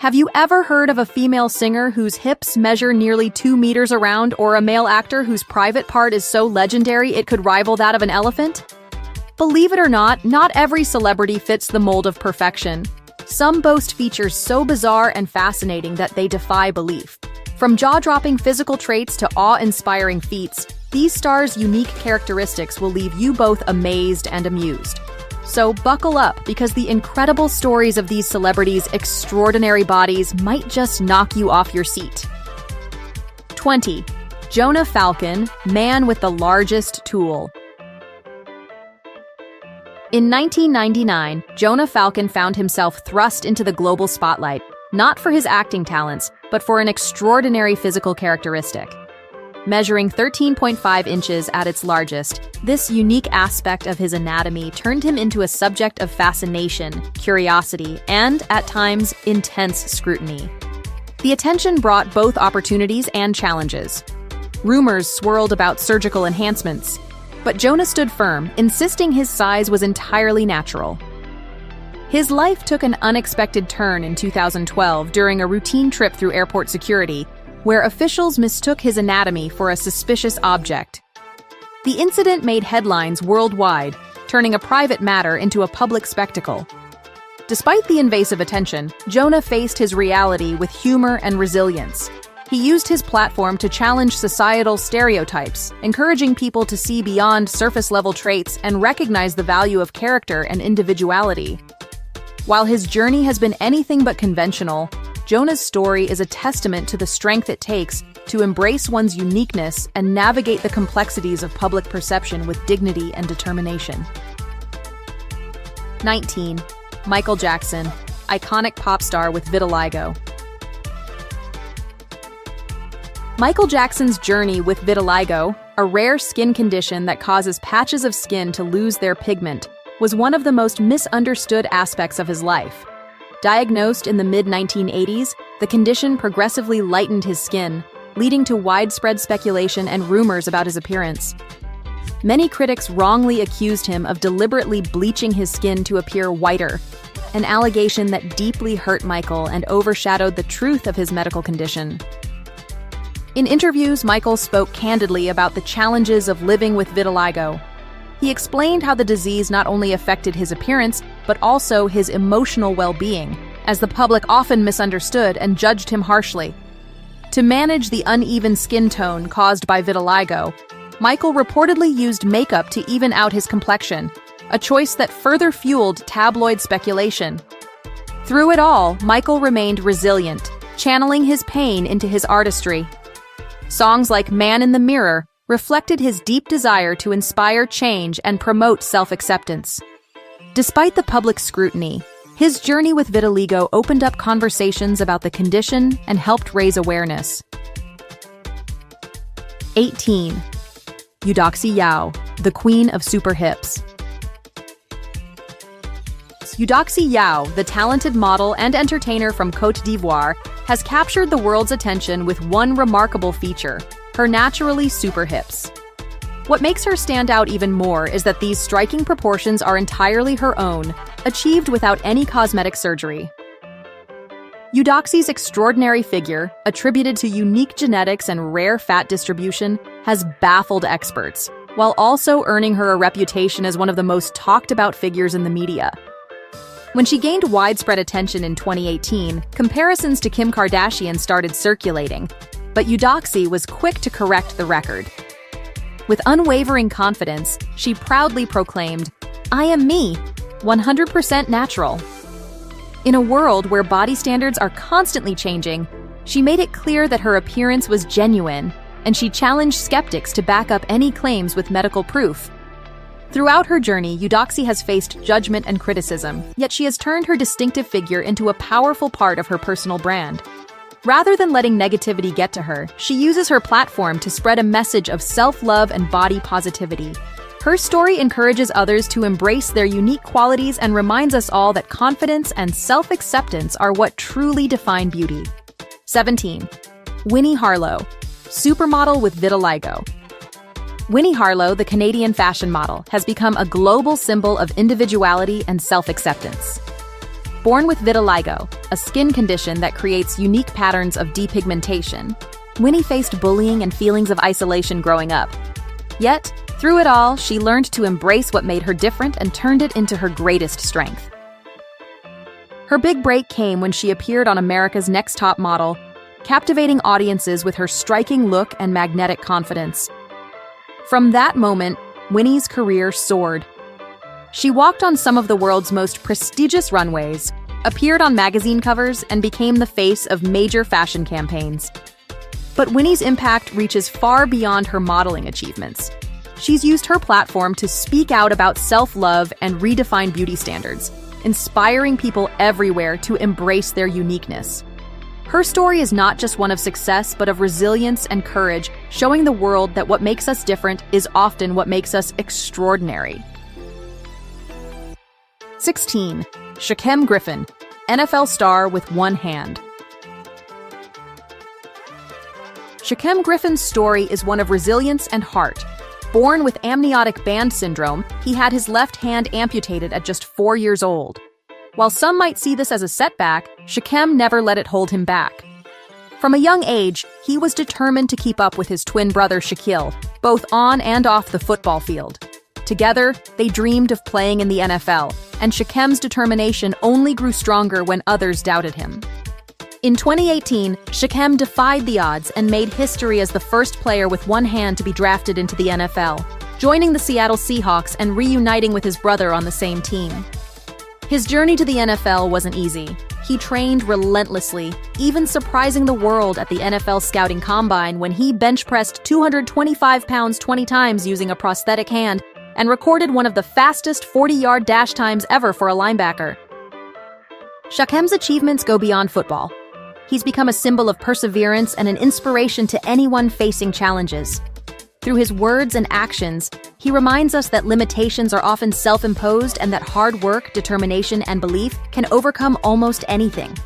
Have you ever heard of a female singer whose hips measure nearly 2 meters around, or a male actor whose private part is so legendary it could rival that of an elephant? Believe it or not every celebrity fits the mold of perfection. Some boast features so bizarre and fascinating that they defy belief. From jaw-dropping physical traits to awe-inspiring feats, these stars' unique characteristics will leave you both amazed and amused. So buckle up, because the incredible stories of these celebrities' extraordinary bodies might just knock you off your seat. 20. Jonah Falcon, man with the largest tool. In 1999, Jonah Falcon found himself thrust into the global spotlight, not for his acting talents, but for an extraordinary physical characteristic. Measuring 13.5 inches at its largest, this unique aspect of his anatomy turned him into a subject of fascination, curiosity, and, at times, intense scrutiny. The attention brought both opportunities and challenges. Rumors swirled about surgical enhancements, but Jonah stood firm, insisting his size was entirely natural. His life took an unexpected turn in 2012 during a routine trip through airport security, where officials mistook his anatomy for a suspicious object. The incident made headlines worldwide, turning a private matter into a public spectacle. Despite the invasive attention, Jonah faced his reality with humor and resilience. He used his platform to challenge societal stereotypes, encouraging people to see beyond surface-level traits and recognize the value of character and individuality. While his journey has been anything but conventional, Jonah's story is a testament to the strength it takes to embrace one's uniqueness and navigate the complexities of public perception with dignity and determination. 19. Michael Jackson, iconic pop star with vitiligo. Michael Jackson's journey with vitiligo, a rare skin condition that causes patches of skin to lose their pigment, was one of the most misunderstood aspects of his life. Diagnosed in the mid-1980s, the condition progressively lightened his skin, leading to widespread speculation and rumors about his appearance. Many critics wrongly accused him of deliberately bleaching his skin to appear whiter, an allegation that deeply hurt Michael and overshadowed the truth of his medical condition. In interviews, Michael spoke candidly about the challenges of living with vitiligo. He explained how the disease not only affected his appearance, but also his emotional well-being, as the public often misunderstood and judged him harshly. To manage the uneven skin tone caused by vitiligo, Michael reportedly used makeup to even out his complexion, a choice that further fueled tabloid speculation. Through it all, Michael remained resilient, channeling his pain into his artistry. Songs like Man in the Mirror reflected his deep desire to inspire change and promote self-acceptance. Despite the public scrutiny, his journey with vitiligo opened up conversations about the condition and helped raise awareness. 18. Eudoxie Yao, the Queen of Super Hips. Eudoxie Yao, the talented model and entertainer from Côte d'Ivoire, has captured the world's attention with one remarkable feature: her naturally super hips. What makes her stand out even more is that these striking proportions are entirely her own, achieved without any cosmetic surgery. Eudoxie's extraordinary figure, attributed to unique genetics and rare fat distribution, has baffled experts, while also earning her a reputation as one of the most talked-about figures in the media. When she gained widespread attention in 2018, comparisons to Kim Kardashian started circulating, but Eudoxie was quick to correct the record. With unwavering confidence, she proudly proclaimed, "I am me, 100% natural." In a world where body standards are constantly changing, she made it clear that her appearance was genuine, and she challenged skeptics to back up any claims with medical proof. Throughout her journey, Eudoxie has faced judgment and criticism, yet she has turned her distinctive figure into a powerful part of her personal brand. Rather than letting negativity get to her, she uses her platform to spread a message of self-love and body positivity. Her story encourages others to embrace their unique qualities and reminds us all that confidence and self-acceptance are what truly define beauty. 17. Winnie Harlow, supermodel with vitiligo. Winnie Harlow, the Canadian fashion model, has become a global symbol of individuality and self-acceptance. Born with vitiligo, a skin condition that creates unique patterns of depigmentation, Winnie faced bullying and feelings of isolation growing up. Yet, through it all, she learned to embrace what made her different and turned it into her greatest strength. Her big break came when she appeared on America's Next Top Model, captivating audiences with her striking look and magnetic confidence. From that moment, Winnie's career soared. She walked on some of the world's most prestigious runways, appeared on magazine covers, and became the face of major fashion campaigns. But Winnie's impact reaches far beyond her modeling achievements. She's used her platform to speak out about self-love and redefine beauty standards, inspiring people everywhere to embrace their uniqueness. Her story is not just one of success, but of resilience and courage, showing the world that what makes us different is often what makes us extraordinary. 16. Shaquem Griffin, NFL star with one hand. Shaquem Griffin's story is one of resilience and heart. Born with amniotic band syndrome, he had his left hand amputated at just 4 years old. While some might see this as a setback, Shaquem never let it hold him back. From a young age, he was determined to keep up with his twin brother Shaquille, both on and off the football field. Together, they dreamed of playing in the NFL, and Shaquem's determination only grew stronger when others doubted him. In 2018, Shaquem defied the odds and made history as the first player with one hand to be drafted into the NFL, joining the Seattle Seahawks and reuniting with his brother on the same team. His journey to the NFL wasn't easy. He trained relentlessly, even surprising the world at the NFL Scouting Combine when he bench-pressed 225 pounds 20 times using a prosthetic hand and recorded one of the fastest 40-yard dash times ever for a linebacker. Shaquem's achievements go beyond football. He's become a symbol of perseverance and an inspiration to anyone facing challenges. Through his words and actions, he reminds us that limitations are often self-imposed and that hard work, determination, and belief can overcome almost anything.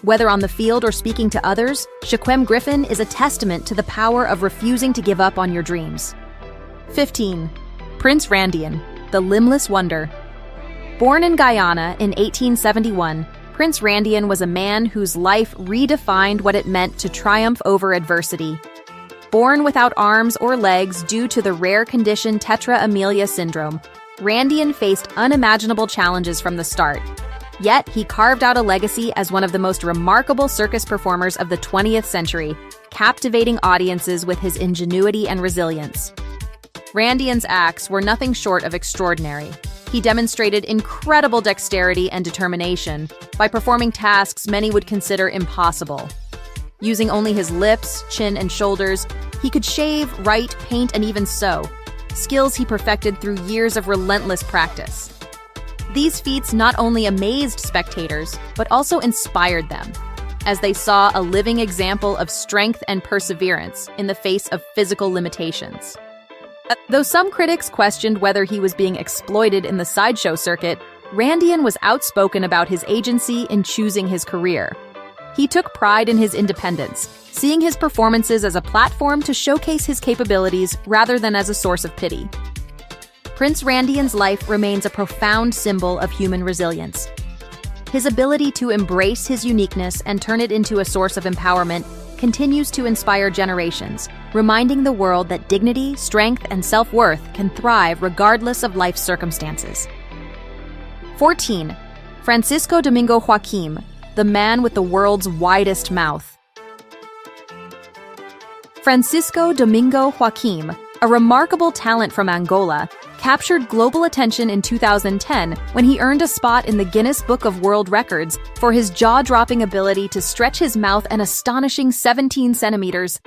Whether on the field or speaking to others, Shaquem Griffin is a testament to the power of refusing to give up on your dreams. 15. Prince Randian, the limbless wonder. Born in Guyana in 1871, Prince Randian was a man whose life redefined what it meant to triumph over adversity. Born without arms or legs due to the rare condition tetra amelia syndrome, Randian faced unimaginable challenges from the start. Yet, he carved out a legacy as one of the most remarkable circus performers of the 20th century, captivating audiences with his ingenuity and resilience. Randian's acts were nothing short of extraordinary. He demonstrated incredible dexterity and determination by performing tasks many would consider impossible. Using only his lips, chin, and shoulders, he could shave, write, paint, and even sew, skills he perfected through years of relentless practice. These feats not only amazed spectators, but also inspired them, as they saw a living example of strength and perseverance in the face of physical limitations. Though some critics questioned whether he was being exploited in the sideshow circuit, Randian was outspoken about his agency in choosing his career. He took pride in his independence, seeing his performances as a platform to showcase his capabilities rather than as a source of pity. Prince Randian's life remains a profound symbol of human resilience. His ability to embrace his uniqueness and turn it into a source of empowerment continues to inspire generations, reminding the world that dignity, strength, and self-worth can thrive regardless of life's circumstances. 14. Francisco Domingo Joaquim, the man with the world's widest mouth. Francisco Domingo Joaquim, a remarkable talent from Angola, captured global attention in 2010 when he earned a spot in the Guinness Book of World Records for his jaw-dropping ability to stretch his mouth an astonishing 17 centimeters.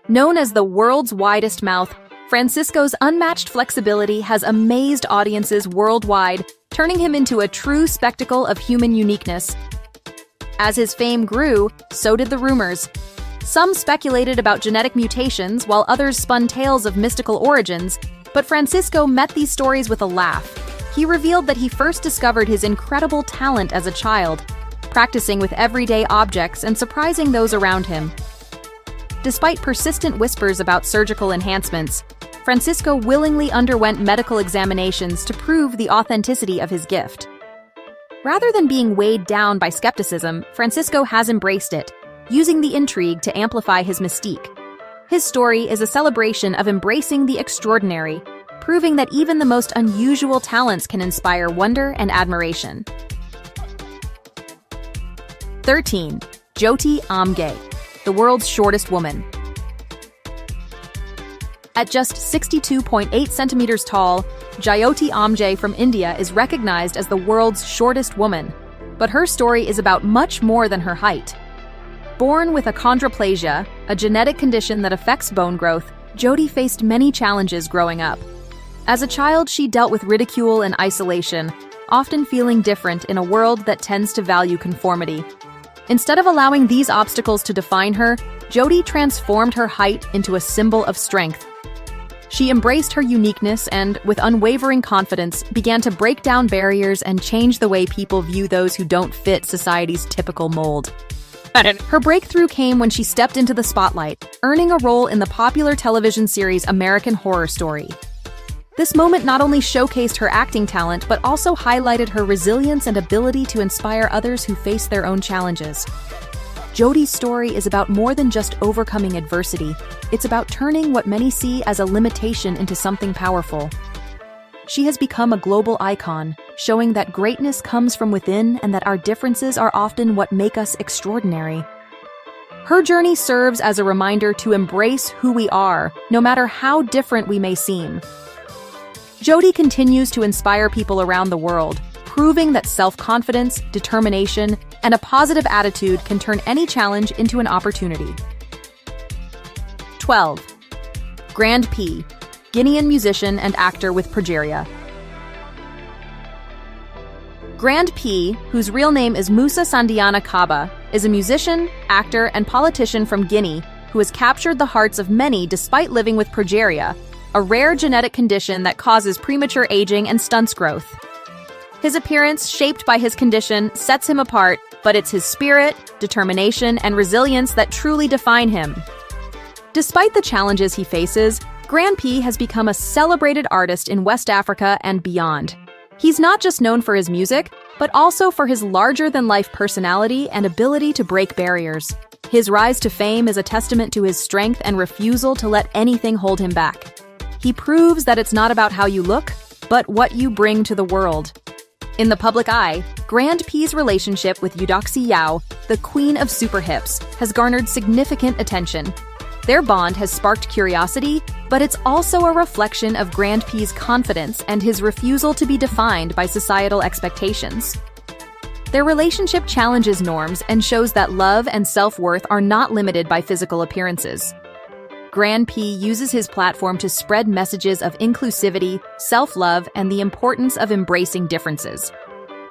Known as the world's widest mouth, Francisco's unmatched flexibility has amazed audiences worldwide, turning him into a true spectacle of human uniqueness. As his fame grew, so did the rumors. Some speculated about genetic mutations, while others spun tales of mystical origins, but Francisco met these stories with a laugh. He revealed that he first discovered his incredible talent as a child, practicing with everyday objects and surprising those around him. Despite persistent whispers about surgical enhancements, Francisco willingly underwent medical examinations to prove the authenticity of his gift. Rather than being weighed down by skepticism, Francisco has embraced it, using the intrigue to amplify his mystique. His story is a celebration of embracing the extraordinary, proving that even the most unusual talents can inspire wonder and admiration. 13. Jyoti Amge, the world's shortest woman. At just 62.8 centimeters tall, Jyoti Amge from India is recognized as the world's shortest woman, but her story is about much more than her height. Born with achondroplasia, a genetic condition that affects bone growth, Jyoti faced many challenges growing up. As a child, she dealt with ridicule and isolation, often feeling different in a world that tends to value conformity. Instead of allowing these obstacles to define her, Jyoti transformed her height into a symbol of strength. She embraced her uniqueness and, with unwavering confidence, began to break down barriers and change the way people view those who don't fit society's typical mold. Her breakthrough came when she stepped into the spotlight, earning a role in the popular television series American Horror Story. This moment not only showcased her acting talent, but also highlighted her resilience and ability to inspire others who face their own challenges. Jyoti's story is about more than just overcoming adversity. It's about turning what many see as a limitation into something powerful. She has become a global icon, showing that greatness comes from within and that our differences are often what make us extraordinary. Her journey serves as a reminder to embrace who we are, no matter how different we may seem. Jyoti continues to inspire people around the world, proving that self-confidence, determination, and a positive attitude can turn any challenge into an opportunity. 12. Grand P, Guinean musician and actor with Prairie. Grand P, whose real name is Musa Sandiana Kaba, is a musician, actor, and politician from Guinea who has captured the hearts of many despite living with progeria, a rare genetic condition that causes premature aging and stunts growth. His appearance, shaped by his condition, sets him apart, but it's his spirit, determination, and resilience that truly define him. Despite the challenges he faces, Grand P has become a celebrated artist in West Africa and beyond. He's not just known for his music, but also for his larger-than-life personality and ability to break barriers. His rise to fame is a testament to his strength and refusal to let anything hold him back. He proves that it's not about how you look, but what you bring to the world. In the public eye, Grand P's relationship with Eudoxie Yao, the queen of super hips, has garnered significant attention. Their bond has sparked curiosity, but it's also a reflection of Grand P's confidence and his refusal to be defined by societal expectations. Their relationship challenges norms and shows that love and self-worth are not limited by physical appearances. Grand P uses his platform to spread messages of inclusivity, self-love, and the importance of embracing differences.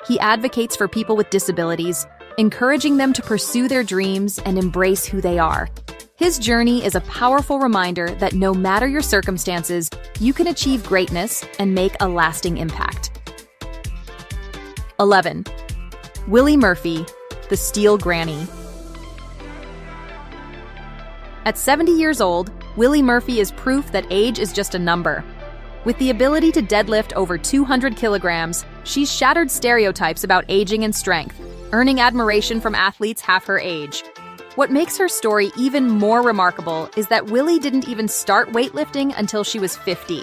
He advocates for people with disabilities, encouraging them to pursue their dreams and embrace who they are. His journey is a powerful reminder that no matter your circumstances, you can achieve greatness and make a lasting impact. 11. Willie Murphy, the Steel Granny. At 70 years old, Willie Murphy is proof that age is just a number. With the ability to deadlift over 200 kilograms, she's shattered stereotypes about aging and strength, earning admiration from athletes half her age. What makes her story even more remarkable is that Willie didn't even start weightlifting until she was 50.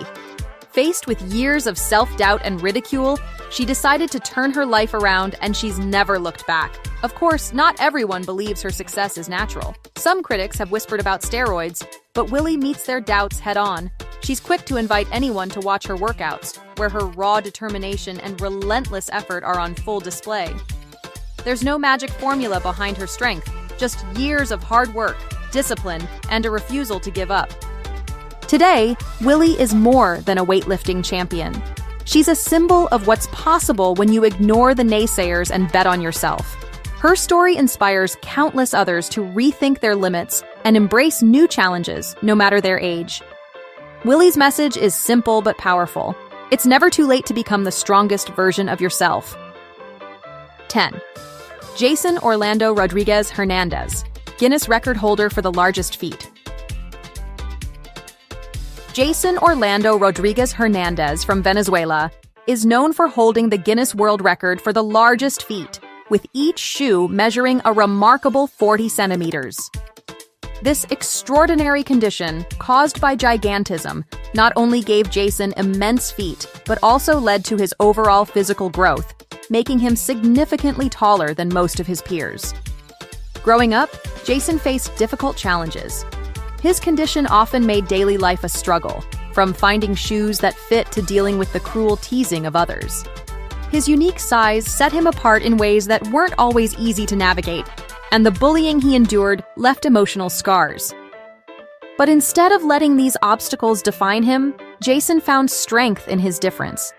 Faced with years of self-doubt and ridicule, she decided to turn her life around, and she's never looked back. Of course, not everyone believes her success is natural. Some critics have whispered about steroids, but Willie meets their doubts head-on. She's quick to invite anyone to watch her workouts, where her raw determination and relentless effort are on full display. There's no magic formula behind her strength, just years of hard work, discipline, and a refusal to give up. Today, Willie is more than a weightlifting champion. She's a symbol of what's possible when you ignore the naysayers and bet on yourself. Her story inspires countless others to rethink their limits and embrace new challenges, no matter their age. Willie's message is simple but powerful. It's never too late to become the strongest version of yourself. 10. Jason Orlando Rodriguez Hernandez, Guinness record holder for the largest feat. Jason Orlando Rodriguez Hernandez from Venezuela is known for holding the Guinness World Record for the largest feet, with each shoe measuring a remarkable 40 centimeters. This extraordinary condition, caused by gigantism, not only gave Jason immense feet, but also led to his overall physical growth, making him significantly taller than most of his peers. Growing up, Jason faced difficult challenges. His condition often made daily life a struggle, from finding shoes that fit to dealing with the cruel teasing of others. His unique size set him apart in ways that weren't always easy to navigate, and the bullying he endured left emotional scars. But instead of letting these obstacles define him, Jason found strength in his difference.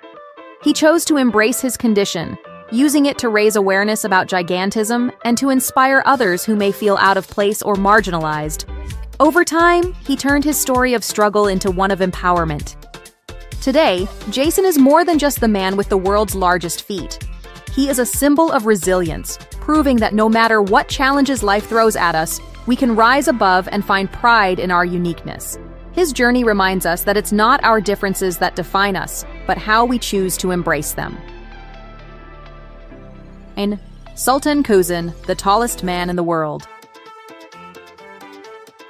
He chose to embrace his condition, using it to raise awareness about gigantism and to inspire others who may feel out of place or marginalized. Over time, he turned his story of struggle into one of empowerment. Today, Jason is more than just the man with the world's largest feet. He is a symbol of resilience, proving that no matter what challenges life throws at us, we can rise above and find pride in our uniqueness. His journey reminds us that it's not our differences that define us, but how we choose to embrace them. And Sultan Kosen, the tallest man in the world.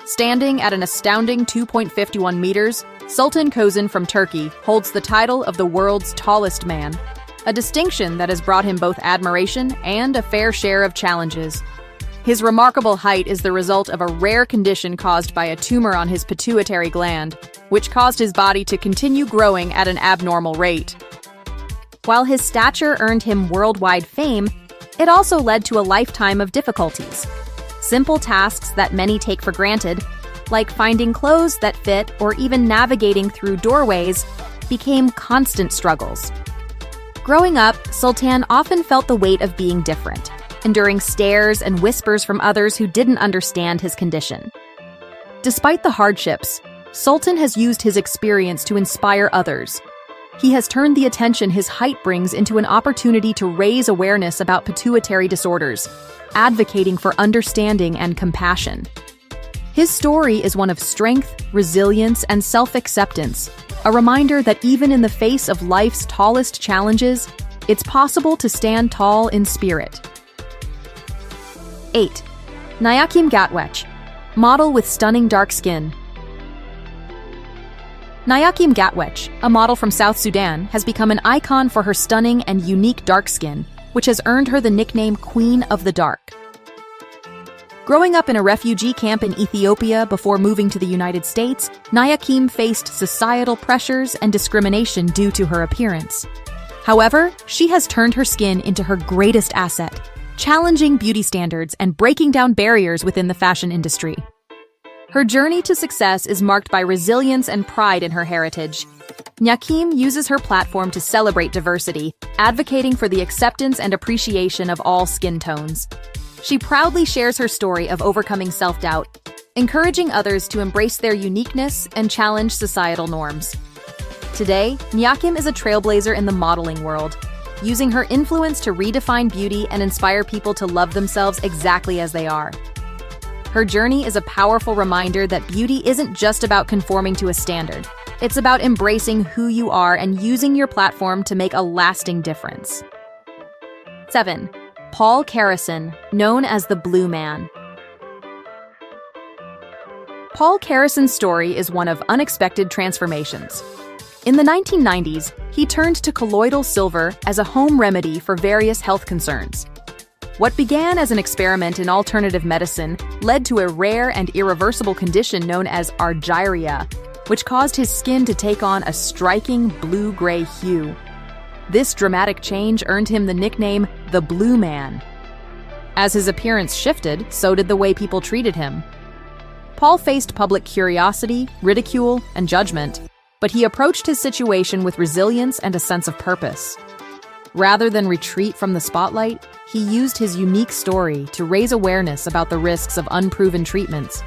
Standing at an astounding 2.51 meters, Sultan Kosen from Turkey holds the title of the world's tallest man, a distinction that has brought him both admiration and a fair share of challenges. His remarkable height is the result of a rare condition caused by a tumor on his pituitary gland, which caused his body to continue growing at an abnormal rate. While his stature earned him worldwide fame, it also led to a lifetime of difficulties. Simple tasks that many take for granted, like finding clothes that fit or even navigating through doorways, became constant struggles. Growing up, Sultan often felt the weight of being different, enduring stares and whispers from others who didn't understand his condition. Despite the hardships, Sultan has used his experience to inspire others. He has turned the attention his height brings into an opportunity to raise awareness about pituitary disorders, advocating for understanding and compassion. His story is one of strength, resilience, and self-acceptance, a reminder that even in the face of life's tallest challenges, it's possible to stand tall in spirit. 8. Nyakim Gatwech, model with stunning dark skin. Nyakim Gatwech, a model from South Sudan, has become an icon for her stunning and unique dark skin, which has earned her the nickname Queen of the Dark. Growing up in a refugee camp in Ethiopia before moving to the United States, Nyakim faced societal pressures and discrimination due to her appearance. However, she has turned her skin into her greatest asset, challenging beauty standards and breaking down barriers within the fashion industry. Her journey to success is marked by resilience and pride in her heritage. Nyakim uses her platform to celebrate diversity, advocating for the acceptance and appreciation of all skin tones. She proudly shares her story of overcoming self-doubt, encouraging others to embrace their uniqueness and challenge societal norms. Today, Nyakim is a trailblazer in the modeling world, using her influence to redefine beauty and inspire people to love themselves exactly as they are. Her journey is a powerful reminder that beauty isn't just about conforming to a standard. It's about embracing who you are and using your platform to make a lasting difference. 7. Paul Karason, known as the Blue Man. Paul Karason's story is one of unexpected transformations. In the 1990s, he turned to colloidal silver as a home remedy for various health concerns. What began as an experiment in alternative medicine led to a rare and irreversible condition known as argyria, which caused his skin to take on a striking blue-gray hue. This dramatic change earned him the nickname the Blue Man. As his appearance shifted, so did the way people treated him. Paul faced public curiosity, ridicule, and judgment, but he approached his situation with resilience and a sense of purpose. Rather than retreat from the spotlight, he used his unique story to raise awareness about the risks of unproven treatments.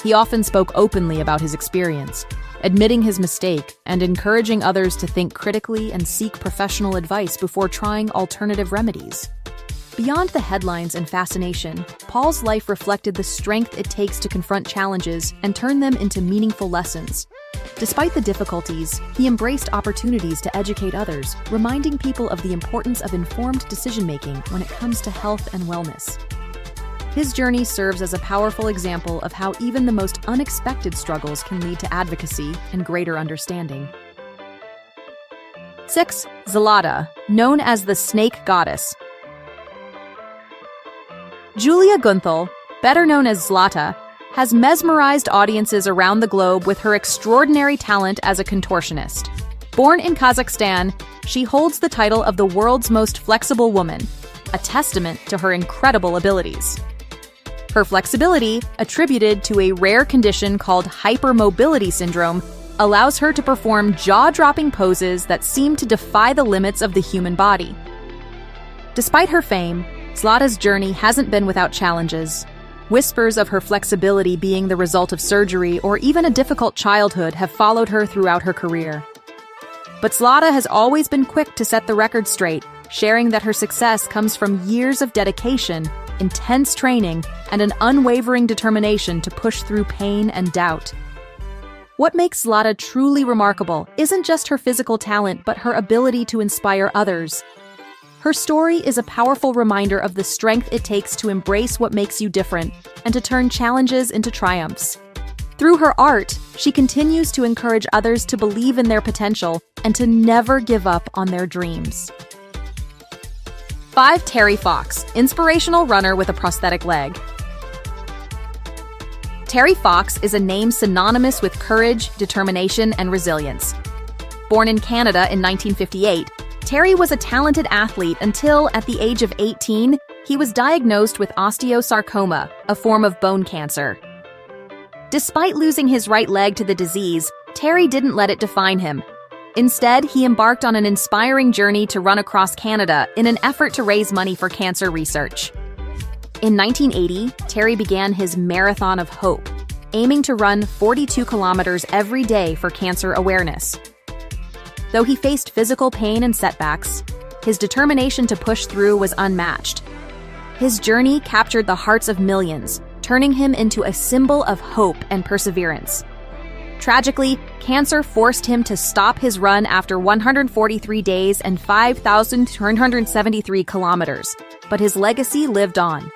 He often spoke openly about his experience, admitting his mistake and encouraging others to think critically and seek professional advice before trying alternative remedies. Beyond the headlines and fascination, Paul's life reflected the strength it takes to confront challenges and turn them into meaningful lessons. Despite the difficulties, he embraced opportunities to educate others, reminding people of the importance of informed decision-making when it comes to health and wellness. His journey serves as a powerful example of how even the most unexpected struggles can lead to advocacy and greater understanding. 6. Zlata, known as the Snake Goddess. Julia Gunthal, better known as Zlata, has mesmerized audiences around the globe with her extraordinary talent as a contortionist. Born in Kazakhstan, she holds the title of the world's most flexible woman, a testament to her incredible abilities. Her flexibility, attributed to a rare condition called hypermobility syndrome, allows her to perform jaw-dropping poses that seem to defy the limits of the human body. Despite her fame, Zlata's journey hasn't been without challenges. Whispers of her flexibility being the result of surgery or even a difficult childhood have followed her throughout her career. But Zlata has always been quick to set the record straight, sharing that her success comes from years of dedication, intense training, and an unwavering determination to push through pain and doubt. What makes Zlata truly remarkable isn't just her physical talent, but her ability to inspire others. Her story is a powerful reminder of the strength it takes to embrace what makes you different and to turn challenges into triumphs. Through her art, she continues to encourage others to believe in their potential and to never give up on their dreams. 5. Terry Fox, inspirational runner with a prosthetic leg. Terry Fox is a name synonymous with courage, determination, and resilience. Born in Canada in 1958, Terry was a talented athlete until, at the age of 18, he was diagnosed with osteosarcoma, a form of bone cancer. Despite losing his right leg to the disease, Terry didn't let it define him. Instead, he embarked on an inspiring journey to run across Canada in an effort to raise money for cancer research. In 1980, Terry began his Marathon of Hope, aiming to run 42 kilometers every day for cancer awareness. Though he faced physical pain and setbacks, his determination to push through was unmatched. His journey captured the hearts of millions, turning him into a symbol of hope and perseverance. Tragically, cancer forced him to stop his run after 143 days and 5,273 kilometers, but his legacy lived on.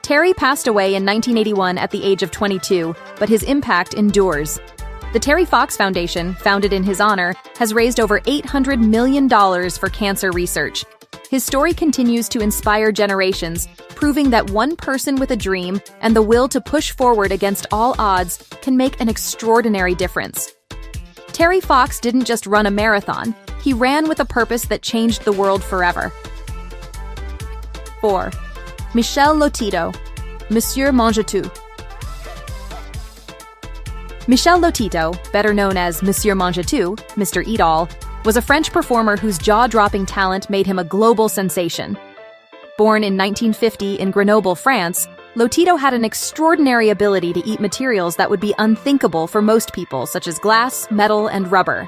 Terry passed away in 1981 at the age of 22, but his impact endures. The Terry Fox Foundation, founded in his honor, has raised over $800 million for cancer research. His story continues to inspire generations, proving that one person with a dream and the will to push forward against all odds can make an extraordinary difference. Terry Fox didn't just run a marathon, he ran with a purpose that changed the world forever. 4. Michel Lotito, Monsieur Mangetout. Michel Lotito, better known as Monsieur Mangetout, Mr. Eat-All, was a French performer whose jaw-dropping talent made him a global sensation. Born in 1950 in Grenoble, France, Lotito had an extraordinary ability to eat materials that would be unthinkable for most people, such as glass, metal, and rubber.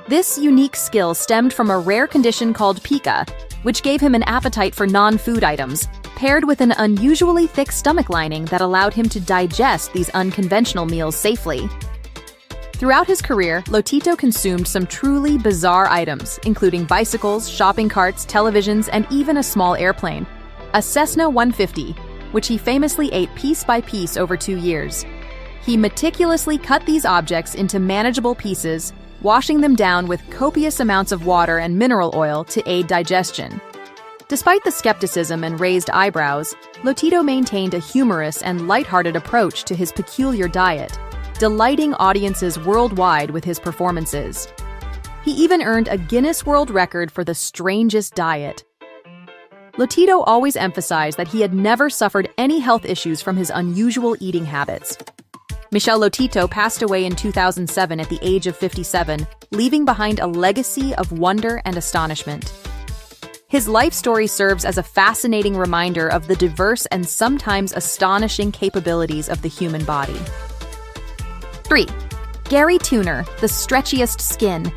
This unique skill stemmed from a rare condition called pica, which gave him an appetite for non-food items, paired with an unusually thick stomach lining that allowed him to digest these unconventional meals safely. Throughout his career, Lotito consumed some truly bizarre items, including bicycles, shopping carts, televisions, and even a small airplane, a Cessna 150, which he famously ate piece by piece over 2 years. He meticulously cut these objects into manageable pieces, washing them down with copious amounts of water and mineral oil to aid digestion. Despite the skepticism and raised eyebrows, Lotito maintained a humorous and lighthearted approach to his peculiar diet, delighting audiences worldwide with his performances. He even earned a Guinness World Record for the strangest diet. Lotito always emphasized that he had never suffered any health issues from his unusual eating habits. Michel Lotito passed away in 2007 at the age of 57, leaving behind a legacy of wonder and astonishment. His life story serves as a fascinating reminder of the diverse and sometimes astonishing capabilities of the human body. 3. Gary Turner, the stretchiest skin.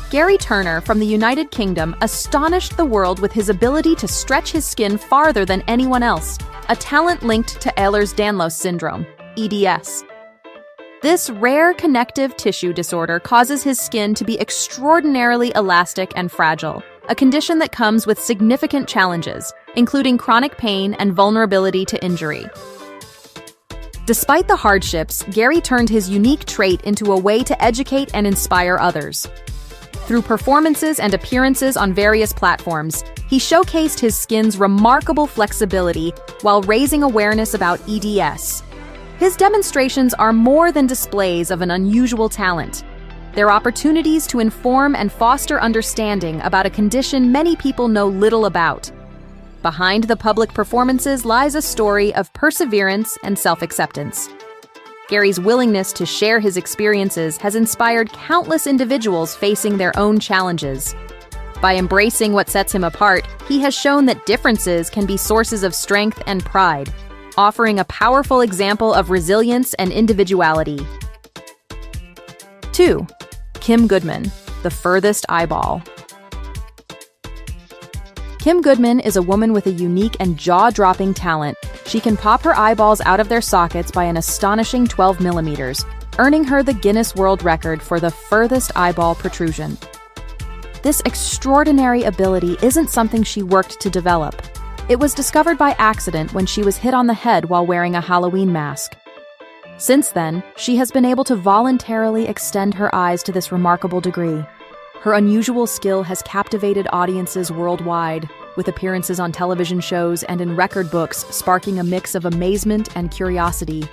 Gary Turner from the United Kingdom astonished the world with his ability to stretch his skin farther than anyone else, a talent linked to Ehlers-Danlos syndrome, EDS. This rare connective tissue disorder causes his skin to be extraordinarily elastic and fragile, a condition that comes with significant challenges, including chronic pain and vulnerability to injury. Despite the hardships, Gary turned his unique trait into a way to educate and inspire others. Through performances and appearances on various platforms, he showcased his skin's remarkable flexibility while raising awareness about EDS. His demonstrations are more than displays of an unusual talent. They're opportunities to inform and foster understanding about a condition many people know little about. Behind the public performances lies a story of perseverance and self-acceptance. Gary's willingness to share his experiences has inspired countless individuals facing their own challenges. By embracing what sets him apart, he has shown that differences can be sources of strength and pride, offering a powerful example of resilience and individuality. 2. Kim Goodman, the furthest eyeball. Kim Goodman is a woman with a unique and jaw-dropping talent. She can pop her eyeballs out of their sockets by an astonishing 12 millimeters, earning her the Guinness World Record for the furthest eyeball protrusion. This extraordinary ability isn't something she worked to develop. It was discovered by accident when she was hit on the head while wearing a Halloween mask. Since then, she has been able to voluntarily extend her eyes to this remarkable degree. Her unusual skill has captivated audiences worldwide, with appearances on television shows and in record books sparking a mix of amazement and curiosity.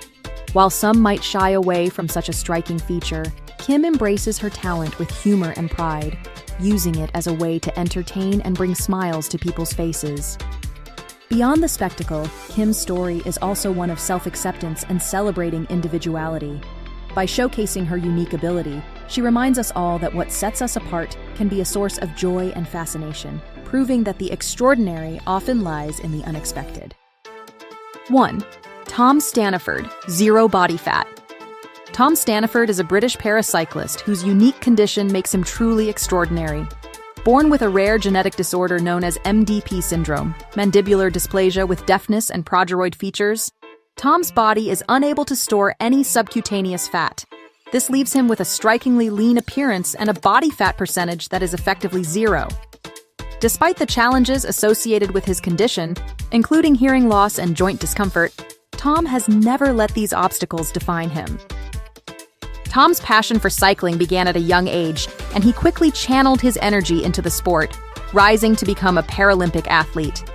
While some might shy away from such a striking feature, Kim embraces her talent with humor and pride, using it as a way to entertain and bring smiles to people's faces. Beyond the spectacle, Kim's story is also one of self-acceptance and celebrating individuality. By showcasing her unique ability, she reminds us all that what sets us apart can be a source of joy and fascination, proving that the extraordinary often lies in the unexpected. 1. Tom Staniford, zero body fat. Tom Staniford is a British paracyclist whose unique condition makes him truly extraordinary. Born with a rare genetic disorder known as MDP syndrome, mandibular dysplasia with deafness and progeroid features, Tom's body is unable to store any subcutaneous fat. This leaves him with a strikingly lean appearance and a body fat percentage that is effectively zero. Despite the challenges associated with his condition, including hearing loss and joint discomfort, Tom has never let these obstacles define him. Tom's passion for cycling began at a young age, and he quickly channeled his energy into the sport, rising to become a Paralympic athlete.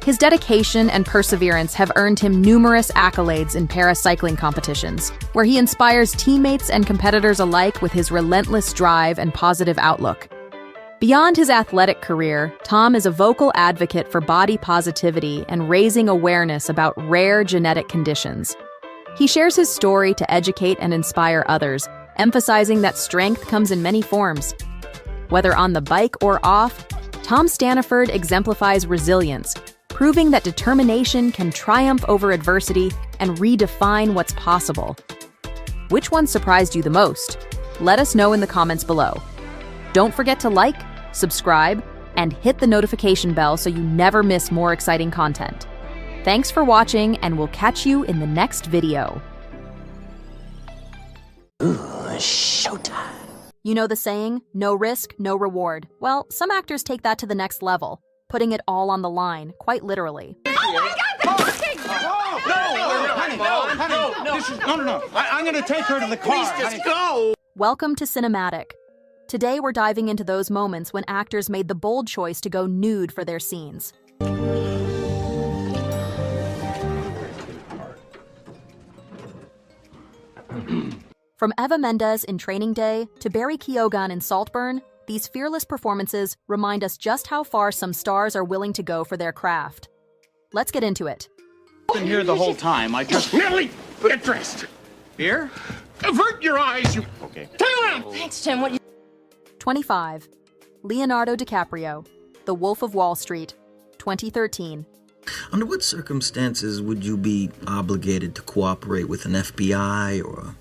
His dedication and perseverance have earned him numerous accolades in paracycling competitions, where he inspires teammates and competitors alike with his relentless drive and positive outlook. Beyond his athletic career, Tom is a vocal advocate for body positivity and raising awareness about rare genetic conditions. He shares his story to educate and inspire others, emphasizing that strength comes in many forms. Whether on the bike or off, Tom Staniford exemplifies resilience, proving that determination can triumph over adversity and redefine what's possible. Which one surprised you the most? Let us know in the comments below. Don't forget to like, subscribe, and hit the notification bell so you never miss more exciting content. Thanks for watching, and we'll catch you in the next video. Ooh, showtime. You know the saying, no risk, no reward. Well, some actors take that to the next level, putting it all on the line, quite literally. Oh my God, that's No. I'm gonna take her to the car. Please just go. Welcome to Cinematic. Today we're diving into those moments when actors made the bold choice to go nude for their scenes. From Eva Mendes in Training Day to Barry Keoghan in Saltburn, these fearless performances remind us just how far some stars are willing to go for their craft. Let's get into it. I've been here the whole time. I just... Nelly, get dressed. Here? Avert your eyes, you... Okay. Turn around. Thanks, Tim. What you... 25. Leonardo DiCaprio, The Wolf of Wall Street, 2013. Under what circumstances would you be obligated to cooperate with an FBI or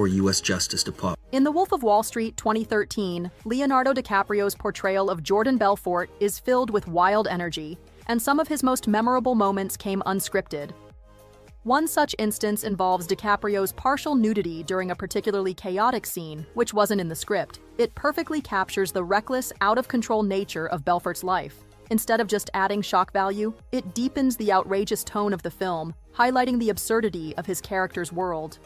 U.S. Justice Department? In The Wolf of Wall Street 2013, Leonardo DiCaprio's portrayal of Jordan Belfort is filled with wild energy, and some of his most memorable moments came unscripted. One such instance involves DiCaprio's partial nudity during a particularly chaotic scene, which wasn't in the script. It perfectly captures the reckless, out-of-control nature of Belfort's life. Instead of just adding shock value, it deepens the outrageous tone of the film, highlighting the absurdity of his character's world.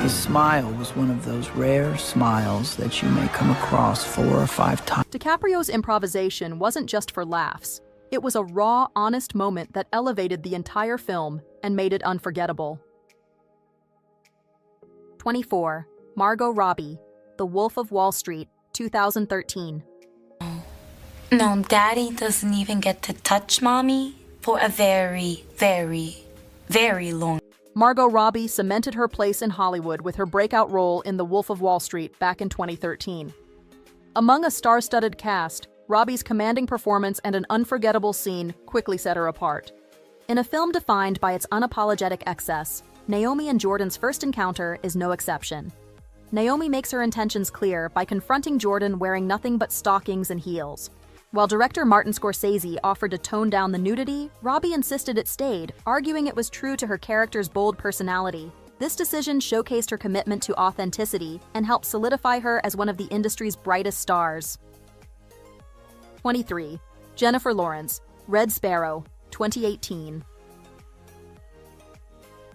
His smile was one of those rare smiles that you may come across 4 or 5 times. DiCaprio's improvisation wasn't just for laughs. It was a raw, honest moment that elevated the entire film and made it unforgettable. 24. Margot Robbie, The Wolf of Wall Street, 2013. No, Daddy doesn't even get to touch Mommy for a very, very, very long. Margot Robbie cemented her place in Hollywood with her breakout role in The Wolf of Wall Street back in 2013. Among a star-studded cast, Robbie's commanding performance and an unforgettable scene quickly set her apart. In a film defined by its unapologetic excess, Naomi and Jordan's first encounter is no exception. Naomi makes her intentions clear by confronting Jordan wearing nothing but stockings and heels. While director Martin Scorsese offered to tone down the nudity, Robbie insisted it stayed, arguing it was true to her character's bold personality. This decision showcased her commitment to authenticity and helped solidify her as one of the industry's brightest stars. 23. Jennifer Lawrence, Red Sparrow, 2018.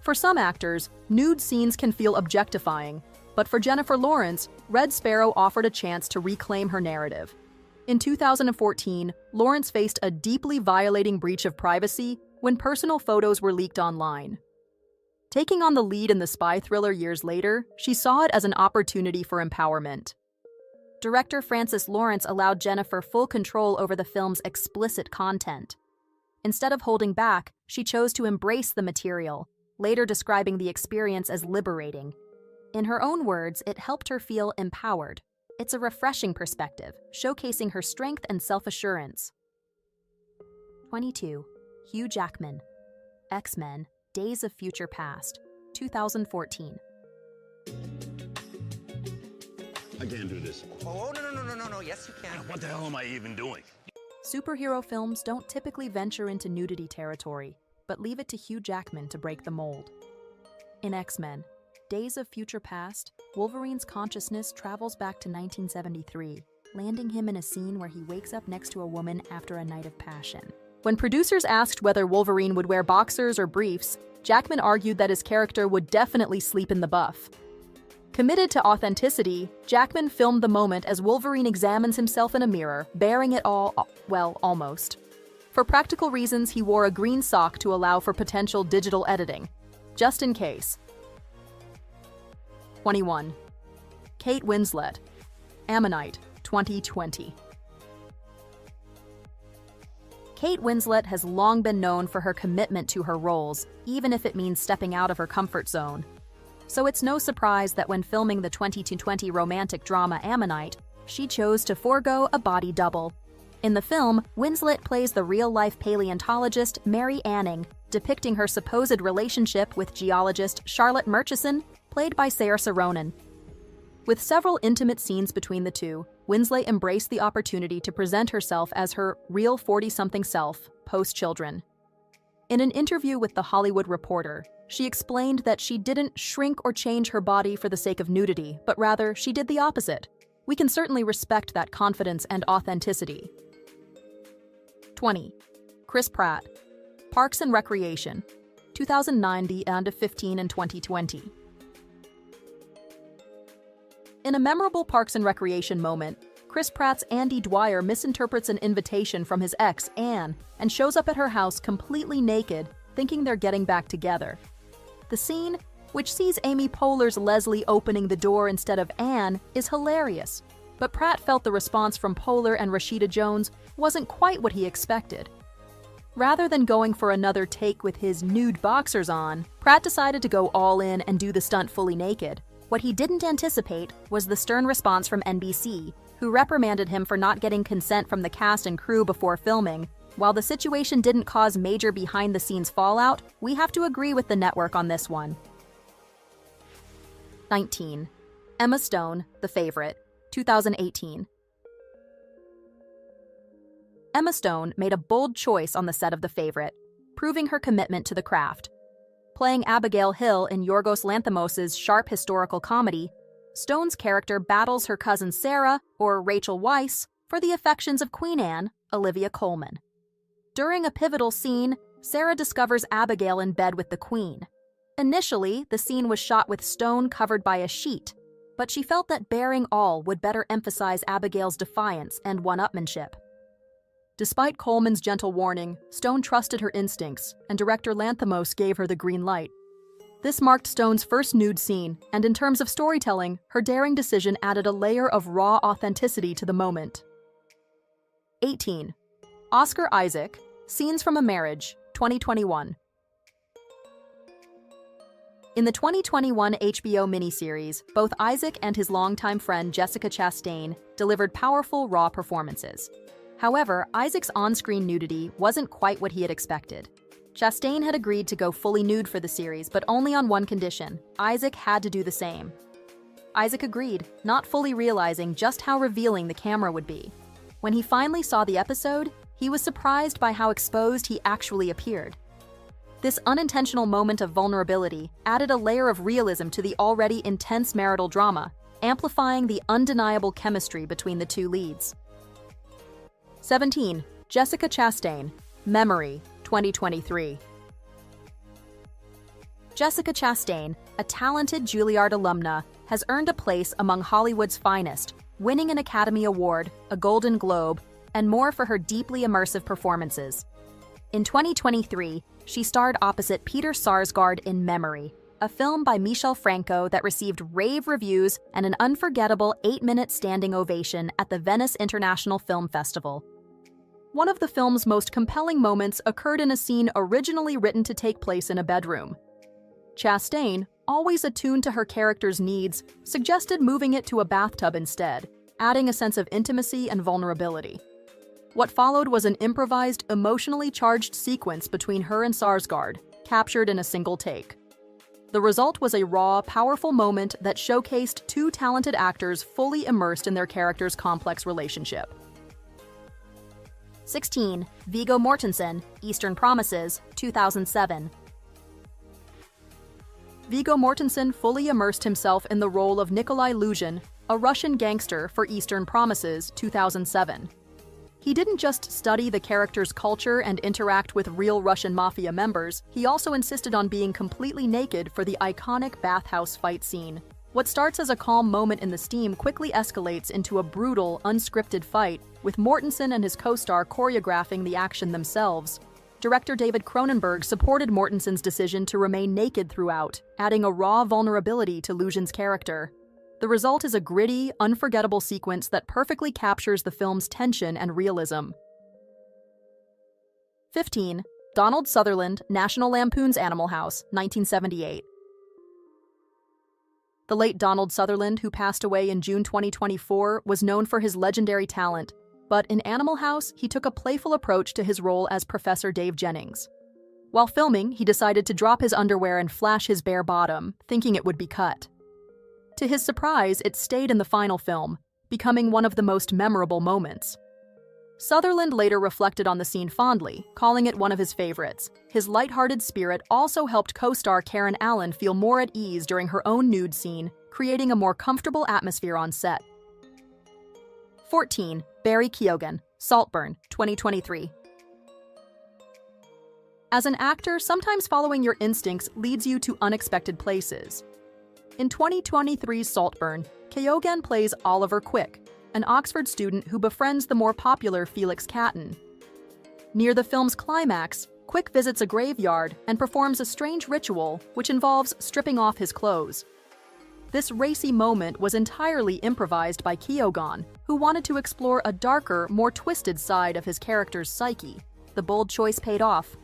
For some actors, nude scenes can feel objectifying, but for Jennifer Lawrence, Red Sparrow offered a chance to reclaim her narrative. In 2014, Lawrence faced a deeply violating breach of privacy when personal photos were leaked online. Taking on the lead in the spy thriller years later, she saw it as an opportunity for empowerment. Director Francis Lawrence allowed Jennifer full control over the film's explicit content. Instead of holding back, she chose to embrace the material, later describing the experience as liberating. In her own words, it helped her feel empowered. It's a refreshing perspective, showcasing her strength and self-assurance. 22. Hugh Jackman, X-Men, Days of Future Past, 2014. I can't do this. Oh, no. Yes, you can. What the hell am I even doing? Superhero films don't typically venture into nudity territory, but leave it to Hugh Jackman to break the mold. In X-Men, Days of Future Past, Wolverine's consciousness travels back to 1973, landing him in a scene where he wakes up next to a woman after a night of passion. When producers asked whether Wolverine would wear boxers or briefs, Jackman argued that his character would definitely sleep in the buff. Committed to authenticity, Jackman filmed the moment as Wolverine examines himself in a mirror, bearing it all, well, almost. For practical reasons, he wore a green sock to allow for potential digital editing, just in case. 21. Kate Winslet, Ammonite, 2020. Kate Winslet has long been known for her commitment to her roles, even if it means stepping out of her comfort zone. So it's no surprise that when filming the 2020 romantic drama Ammonite, she chose to forego a body double. In the film, Winslet plays the real-life paleontologist Mary Anning, depicting her supposed relationship with geologist Charlotte Murchison, played by Saoirse Ronan. With several intimate scenes between the two, Winslet embraced the opportunity to present herself as her real 40-something self, post-children. In an interview with The Hollywood Reporter, she explained that she didn't shrink or change her body for the sake of nudity, but rather she did the opposite. We can certainly respect that confidence and authenticity. 20. Chris Pratt, Parks and Recreation, 2009, the end of 15 and 2020. In a memorable Parks and Recreation moment, Chris Pratt's Andy Dwyer misinterprets an invitation from his ex, Anne, and shows up at her house completely naked, thinking they're getting back together. The scene, which sees Amy Poehler's Leslie opening the door instead of Anne, is hilarious, but Pratt felt the response from Poehler and Rashida Jones wasn't quite what he expected. Rather than going for another take with his nude boxers on, Pratt decided to go all in and do the stunt fully naked. What he didn't anticipate was the stern response from NBC, who reprimanded him for not getting consent from the cast and crew before filming. While the situation didn't cause major behind-the-scenes fallout, we have to agree with the network on this one. 19. Emma Stone, The Favorite, 2018. Emma Stone made a bold choice on the set of The Favorite. proving her commitment to the craft. Playing Abigail Hill in Yorgos Lanthimos' sharp historical comedy, Stone's character battles her cousin Sarah, or Rachel Weisz, for the affections of Queen Anne, Olivia Colman. During a pivotal scene, Sarah discovers Abigail in bed with the Queen. Initially, the scene was shot with Stone covered by a sheet, but she felt that bearing all would better emphasize Abigail's defiance and one-upmanship. Despite Coleman's gentle warning, Stone trusted her instincts, and director Lanthimos gave her the green light. This marked Stone's first nude scene, and in terms of storytelling, her daring decision added a layer of raw authenticity to the moment. 18. Oscar Isaac, Scenes from a Marriage, 2021. In the 2021 HBO miniseries, both Isaac and his longtime friend Jessica Chastain delivered powerful, raw performances. However, Isaac's on-screen nudity wasn't quite what he had expected. Chastain had agreed to go fully nude for the series, but only on one condition: Isaac had to do the same. Isaac agreed, not fully realizing just how revealing the camera would be. When he finally saw the episode, he was surprised by how exposed he actually appeared. This unintentional moment of vulnerability added a layer of realism to the already intense marital drama, amplifying the undeniable chemistry between the two leads. 17. Jessica Chastain, Memory, 2023. Jessica Chastain, a talented Juilliard alumna, has earned a place among Hollywood's finest, winning an Academy Award, a Golden Globe, and more for her deeply immersive performances. In 2023, she starred opposite Peter Sarsgaard in Memory, a film by Michel Franco that received rave reviews and an unforgettable 8-minute standing ovation at the Venice International Film Festival. One of the film's most compelling moments occurred in a scene originally written to take place in a bedroom. Chastain, always attuned to her character's needs, suggested moving it to a bathtub instead, adding a sense of intimacy and vulnerability. What followed was an improvised, emotionally charged sequence between her and Sarsgaard, captured in a single take. The result was a raw, powerful moment that showcased two talented actors fully immersed in their characters' complex relationship. 16. Viggo Mortensen, Eastern Promises, 2007. Viggo Mortensen fully immersed himself in the role of Nikolai Luzhin, a Russian gangster for Eastern Promises, 2007. He didn't just study the character's culture and interact with real Russian mafia members, he also insisted on being completely naked for the iconic bathhouse fight scene. What starts as a calm moment in the steam quickly escalates into a brutal, unscripted fight, with Mortensen and his co-star choreographing the action themselves. Director David Cronenberg supported Mortensen's decision to remain naked throughout, adding a raw vulnerability to Luzhin's character. The result is a gritty, unforgettable sequence that perfectly captures the film's tension and realism. 15. Donald Sutherland, National Lampoon's Animal House, 1978. The late Donald Sutherland, who passed away in June 2024, was known for his legendary talent, but in Animal House, he took a playful approach to his role as Professor Dave Jennings. While filming, he decided to drop his underwear and flash his bare bottom, thinking it would be cut. To his surprise, it stayed in the final film, becoming one of the most memorable moments. Sutherland later reflected on the scene fondly, calling it one of his favorites. His lighthearted spirit also helped co-star Karen Allen feel more at ease during her own nude scene, creating a more comfortable atmosphere on set. 14. Barry Keoghan, Saltburn, 2023. As an actor, sometimes following your instincts leads you to unexpected places. In 2023's Saltburn, Keoghan plays Oliver Quick, an Oxford student who befriends the more popular Felix Catton. Near the film's climax, Quick visits a graveyard and performs a strange ritual which involves stripping off his clothes. This racy moment was entirely improvised by Keoghan, who wanted to explore a darker, more twisted side of his character's psyche. The bold choice paid off.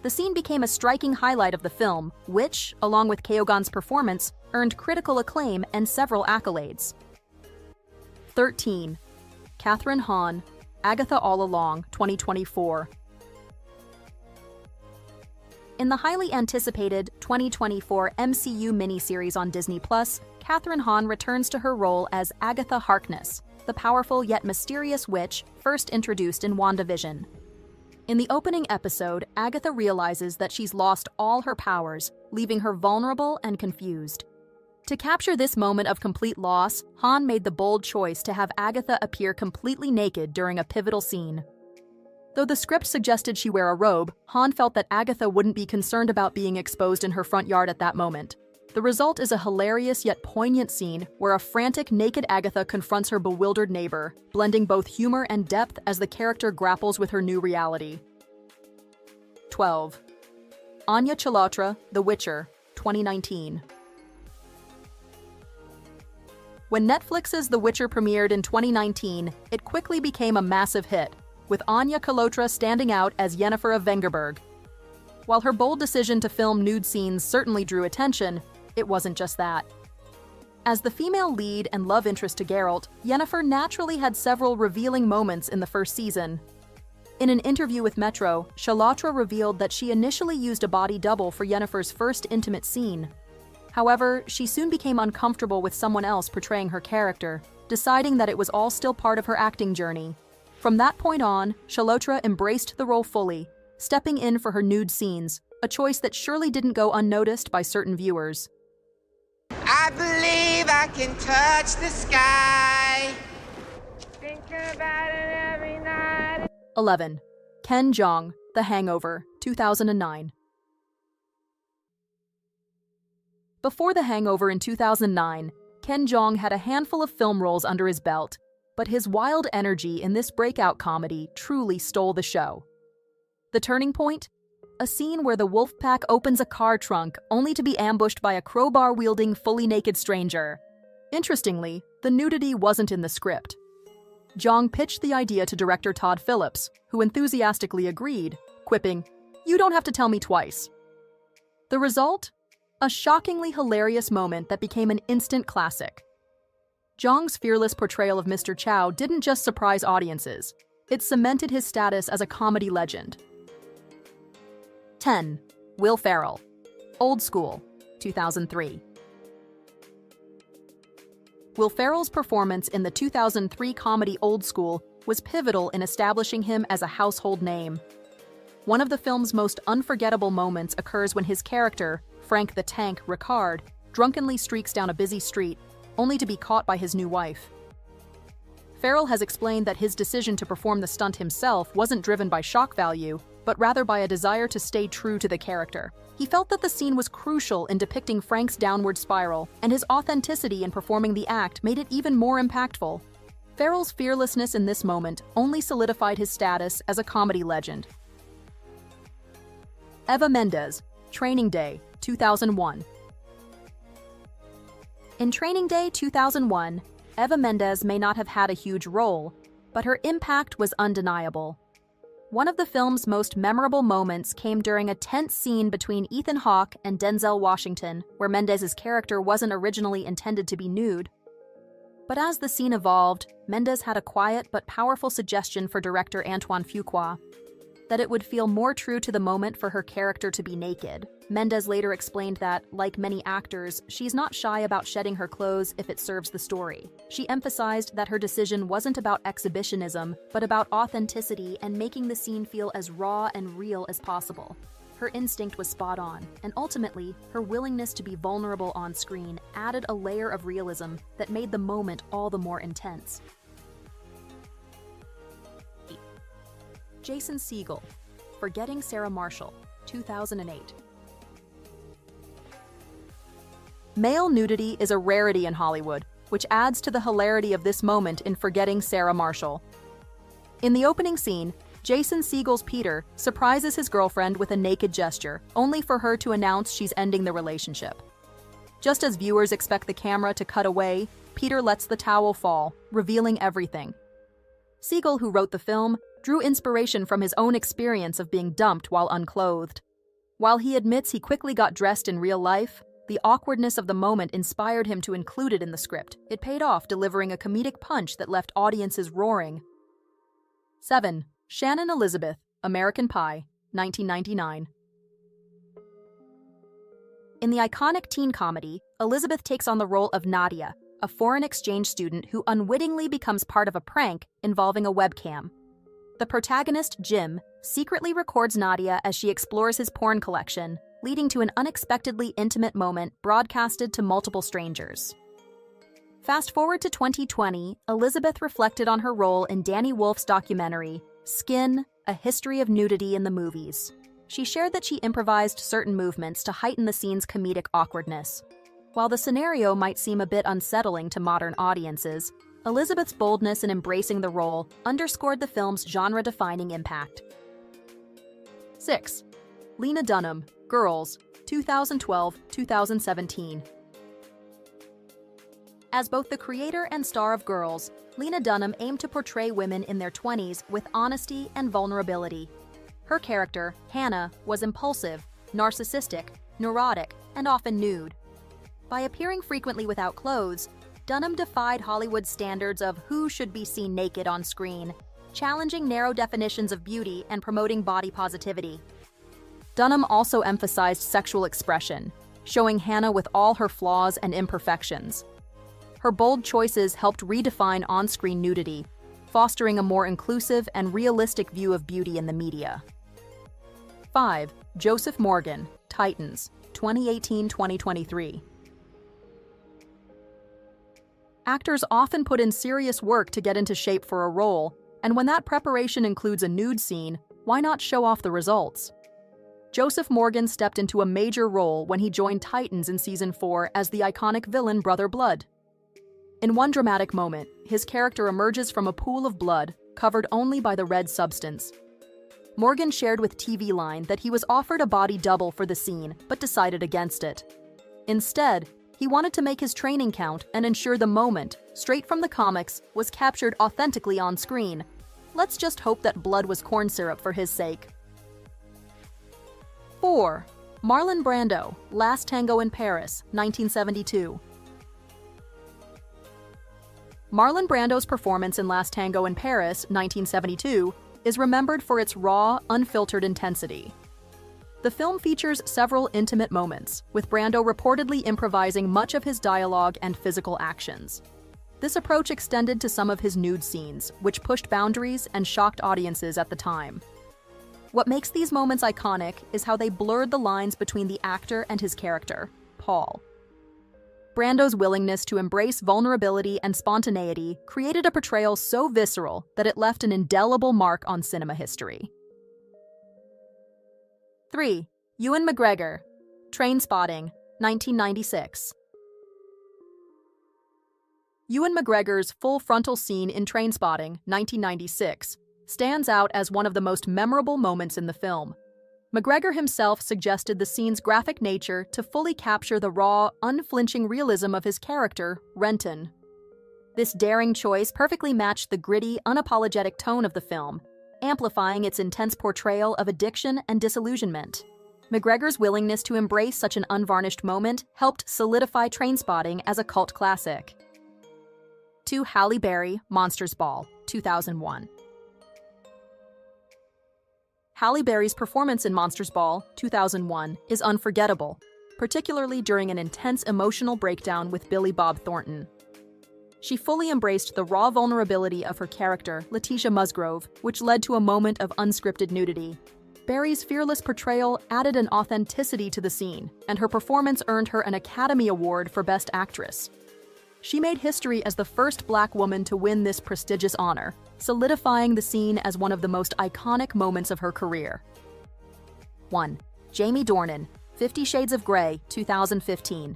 The scene became a striking highlight of the film, which, along with Keoghan's performance, earned critical acclaim and several accolades. 13. Catherine Hahn, Agatha All Along, 2024. In the highly anticipated 2024 MCU miniseries on Disney+, Catherine Hahn returns to her role as Agatha Harkness, the powerful yet mysterious witch first introduced in WandaVision. In the opening episode, Agatha realizes that she's lost all her powers, leaving her vulnerable and confused. To capture this moment of complete loss, Han made the bold choice to have Agatha appear completely naked during a pivotal scene. Though the script suggested she wear a robe, Han felt that Agatha wouldn't be concerned about being exposed in her front yard at that moment. The result is a hilarious yet poignant scene where a frantic naked Agatha confronts her bewildered neighbor, blending both humor and depth as the character grapples with her new reality. 12. Anya Chalotra, The Witcher, 2019. When Netflix's The Witcher premiered in 2019, it quickly became a massive hit, with Anya Chalotra standing out as Yennefer of Vengerberg. While her bold decision to film nude scenes certainly drew attention, it wasn't just that. As the female lead and love interest to Geralt, Yennefer naturally had several revealing moments in the first season. In an interview with Metro, Chalotra revealed that she initially used a body double for Yennefer's first intimate scene. However, she soon became uncomfortable with someone else portraying her character, deciding that it was all still part of her acting journey. From that point on, Chalotra embraced the role fully, stepping in for her nude scenes, a choice that surely didn't go unnoticed by certain viewers. I believe I can touch the sky. Thinking about it every night. 11. Ken Jeong, The Hangover, 2009. Before The Hangover in 2009, Ken Jeong had a handful of film roles under his belt, but his wild energy in this breakout comedy truly stole the show. The turning point? A scene where the wolf pack opens a car trunk only to be ambushed by a crowbar-wielding, fully naked stranger. Interestingly, the nudity wasn't in the script. Jeong pitched the idea to director Todd Phillips, who enthusiastically agreed, quipping, "You don't have to tell me twice." The result? A shockingly hilarious moment that became an instant classic. Jeong's fearless portrayal of Mr. Chow didn't just surprise audiences, it cemented his status as a comedy legend. 10. Will Ferrell, Old School, 2003. Will Ferrell's performance in the 2003 comedy Old School was pivotal in establishing him as a household name. One of the film's most unforgettable moments occurs when his character, Frank the Tank Ricard, drunkenly streaks down a busy street, only to be caught by his new wife. Ferrell has explained that his decision to perform the stunt himself wasn't driven by shock value, but rather by a desire to stay true to the character. He felt that the scene was crucial in depicting Frank's downward spiral, and his authenticity in performing the act made it even more impactful. Ferrell's fearlessness in this moment only solidified his status as a comedy legend. Eva Mendes, Training Day, 2001. In Training Day 2001, Eva Mendes may not have had a huge role, but her impact was undeniable. One of the film's most memorable moments came during a tense scene between Ethan Hawke and Denzel Washington, where Mendes' character wasn't originally intended to be nude. But as the scene evolved, Mendes had a quiet but powerful suggestion for director Antoine Fuqua, that it would feel more true to the moment for her character to be naked. Mendes later explained that, like many actors, she's not shy about shedding her clothes if it serves the story. She emphasized that her decision wasn't about exhibitionism, but about authenticity and making the scene feel as raw and real as possible. Her instinct was spot on, and ultimately, her willingness to be vulnerable on screen added a layer of realism that made the moment all the more intense. Jason Segel, Forgetting Sarah Marshall, 2008. Male nudity is a rarity in Hollywood, which adds to the hilarity of this moment in Forgetting Sarah Marshall. In the opening scene, Jason Segel's Peter surprises his girlfriend with a naked gesture, only for her to announce she's ending the relationship. Just as viewers expect the camera to cut away, Peter lets the towel fall, revealing everything. Segel, who wrote the film, drew inspiration from his own experience of being dumped while unclothed. While he admits he quickly got dressed in real life, the awkwardness of the moment inspired him to include it in the script. It paid off, delivering a comedic punch that left audiences roaring. 7. Shannon Elizabeth, American Pie, 1999. In the iconic teen comedy, Elizabeth takes on the role of Nadia, a foreign exchange student who unwittingly becomes part of a prank involving a webcam. The protagonist, Jim, secretly records Nadia as she explores his porn collection, leading to an unexpectedly intimate moment broadcasted to multiple strangers. Fast forward to 2020, Elizabeth reflected on her role in Danny Wolf's documentary, Skin, A History of Nudity in the Movies. She shared that she improvised certain movements to heighten the scene's comedic awkwardness. While the scenario might seem a bit unsettling to modern audiences, Elizabeth's boldness in embracing the role underscored the film's genre-defining impact. 6. Lena Dunham, Girls, 2012-2017. As both the creator and star of Girls, Lena Dunham aimed to portray women in their 20s with honesty and vulnerability. Her character, Hannah, was impulsive, narcissistic, neurotic, and often nude. By appearing frequently without clothes, Dunham defied Hollywood's standards of who should be seen naked on screen, challenging narrow definitions of beauty and promoting body positivity. Dunham also emphasized sexual expression, showing Hannah with all her flaws and imperfections. Her bold choices helped redefine on-screen nudity, fostering a more inclusive and realistic view of beauty in the media. 5. Joseph Morgan, Titans, 2018-2023. Actors often put in serious work to get into shape for a role, and when that preparation includes a nude scene, why not show off the results? Joseph Morgan stepped into a major role when he joined Titans in Season 4 as the iconic villain Brother Blood. In one dramatic moment, his character emerges from a pool of blood, covered only by the red substance. Morgan shared with TV Line that he was offered a body double for the scene, but decided against it. Instead, he wanted to make his training count and ensure the moment, straight from the comics, was captured authentically on screen. Let's just hope that blood was corn syrup for his sake. 4. Marlon Brando, Last Tango in Paris, 1972. Marlon Brando's performance in Last Tango in Paris, 1972, is remembered for its raw, unfiltered intensity. The film features several intimate moments, with Brando reportedly improvising much of his dialogue and physical actions. This approach extended to some of his nude scenes, which pushed boundaries and shocked audiences at the time. What makes these moments iconic is how they blurred the lines between the actor and his character, Paul. Brando's willingness to embrace vulnerability and spontaneity created a portrayal so visceral that it left an indelible mark on cinema history. 3. Ewan McGregor, Trainspotting, 1996. Ewan McGregor's full frontal scene in Trainspotting, 1996, stands out as one of the most memorable moments in the film. McGregor himself suggested the scene's graphic nature to fully capture the raw, unflinching realism of his character, Renton. This daring choice perfectly matched the gritty, unapologetic tone of the film, amplifying its intense portrayal of addiction and disillusionment. McGregor's willingness to embrace such an unvarnished moment helped solidify Trainspotting as a cult classic. 2. Halle Berry, Monsters Ball, 2001. Halle Berry's performance in Monsters Ball, 2001, is unforgettable, particularly during an intense emotional breakdown with Billy Bob Thornton. She fully embraced the raw vulnerability of her character, Letitia Musgrove, which led to a moment of unscripted nudity. Berry's fearless portrayal added an authenticity to the scene, and her performance earned her an Academy Award for Best Actress. She made history as the first Black woman to win this prestigious honor, solidifying the scene as one of the most iconic moments of her career. 1. Jamie Dornan, 50 Shades of Grey, 2015.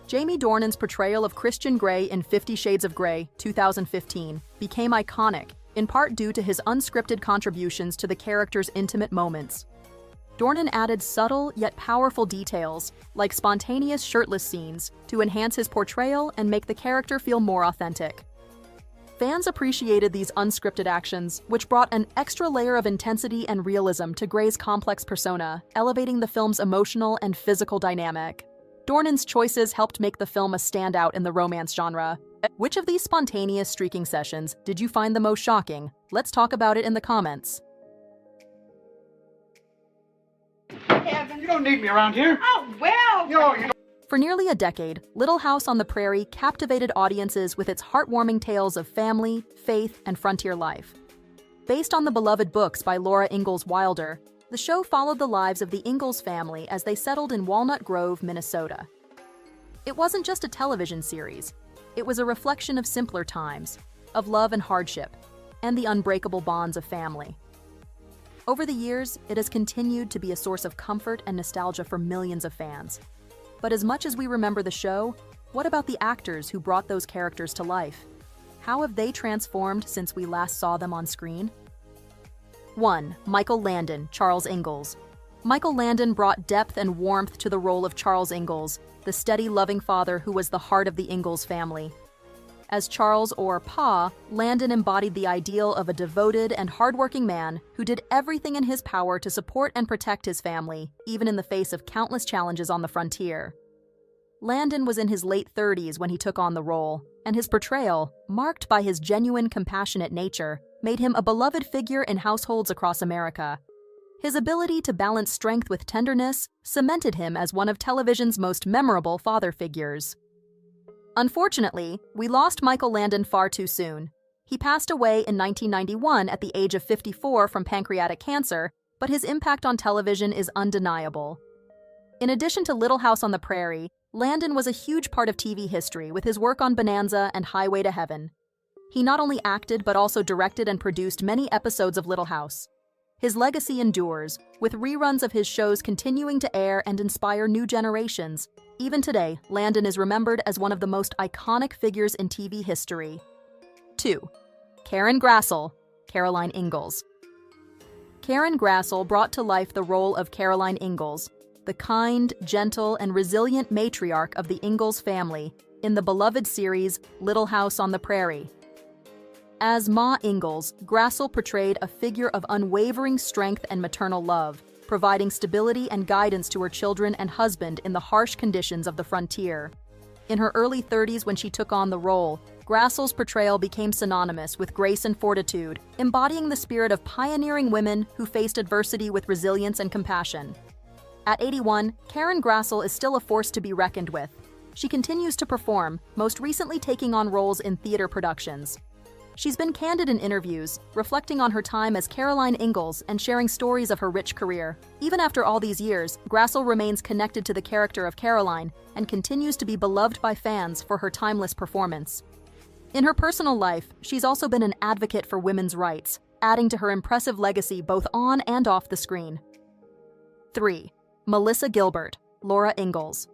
Jamie Dornan's portrayal of Christian Grey in 50 Shades of Grey, 2015, became iconic, in part due to his unscripted contributions to the character's intimate moments. Dornan added subtle yet powerful details, like spontaneous shirtless scenes, to enhance his portrayal and make the character feel more authentic. Fans appreciated these unscripted actions, which brought an extra layer of intensity and realism to Grey's complex persona, elevating the film's emotional and physical dynamic. Dornan's choices helped make the film a standout in the romance genre. Which of these spontaneous streaking sessions did you find the most shocking? Let's talk about it in the comments. You don't need me around here. Oh, well. You don't. For nearly a decade, Little House on the Prairie captivated audiences with its heartwarming tales of family, faith, and frontier life. Based on the beloved books by Laura Ingalls Wilder, the show followed the lives of the Ingalls family as they settled in Walnut Grove, Minnesota. It wasn't just a television series. It was a reflection of simpler times, of love and hardship, and the unbreakable bonds of family. Over the years, it has continued to be a source of comfort and nostalgia for millions of fans. But as much as we remember the show, what about the actors who brought those characters to life? How have they transformed since we last saw them on screen? 1. Michael Landon, Charles Ingalls. Michael Landon brought depth and warmth to the role of Charles Ingalls, the steady, loving father who was the heart of the Ingalls family. As Charles, or Pa, Landon embodied the ideal of a devoted and hardworking man who did everything in his power to support and protect his family, even in the face of countless challenges on the frontier. Landon was in his late 30s when he took on the role, and his portrayal, marked by his genuine, compassionate nature, made him a beloved figure in households across America. His ability to balance strength with tenderness cemented him as one of television's most memorable father figures. Unfortunately, we lost Michael Landon far too soon. He passed away in 1991 at the age of 54 from pancreatic cancer, but his impact on television is undeniable. In addition to Little House on the Prairie, Landon was a huge part of TV history with his work on Bonanza and Highway to Heaven. He not only acted but also directed and produced many episodes of Little House. His legacy endures, with reruns of his shows continuing to air and inspire new generations. Even today, Landon is remembered as one of the most iconic figures in TV history. 2. Karen Grassel, Caroline Ingalls. Karen Grassel brought to life the role of Caroline Ingalls, the kind, gentle, and resilient matriarch of the Ingalls family, in the beloved series Little House on the Prairie. As Ma Ingalls, Grassel portrayed a figure of unwavering strength and maternal love, providing stability and guidance to her children and husband in the harsh conditions of the frontier. In her early 30s when she took on the role, Grassel's portrayal became synonymous with grace and fortitude, embodying the spirit of pioneering women who faced adversity with resilience and compassion. At 81, Karen Grassel is still a force to be reckoned with. She continues to perform, most recently taking on roles in theater productions. She's been candid in interviews, reflecting on her time as Caroline Ingalls and sharing stories of her rich career. Even after all these years, Grassel remains connected to the character of Caroline and continues to be beloved by fans for her timeless performance. In her personal life, she's also been an advocate for women's rights, adding to her impressive legacy both on and off the screen. 3. Melissa Gilbert, Laura Ingalls.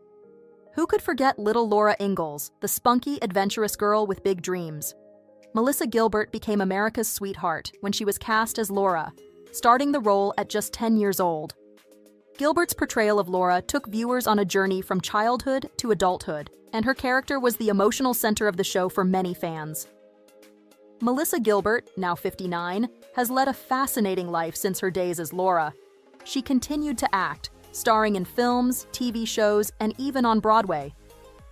Who could forget little Laura Ingalls, the spunky, adventurous girl with big dreams? Melissa Gilbert became America's sweetheart when she was cast as Laura, starting the role at just 10 years old. Gilbert's portrayal of Laura took viewers on a journey from childhood to adulthood, and her character was the emotional center of the show for many fans. Melissa Gilbert, now 59, has led a fascinating life since her days as Laura. She continued to act, starring in films, TV shows, and even on Broadway.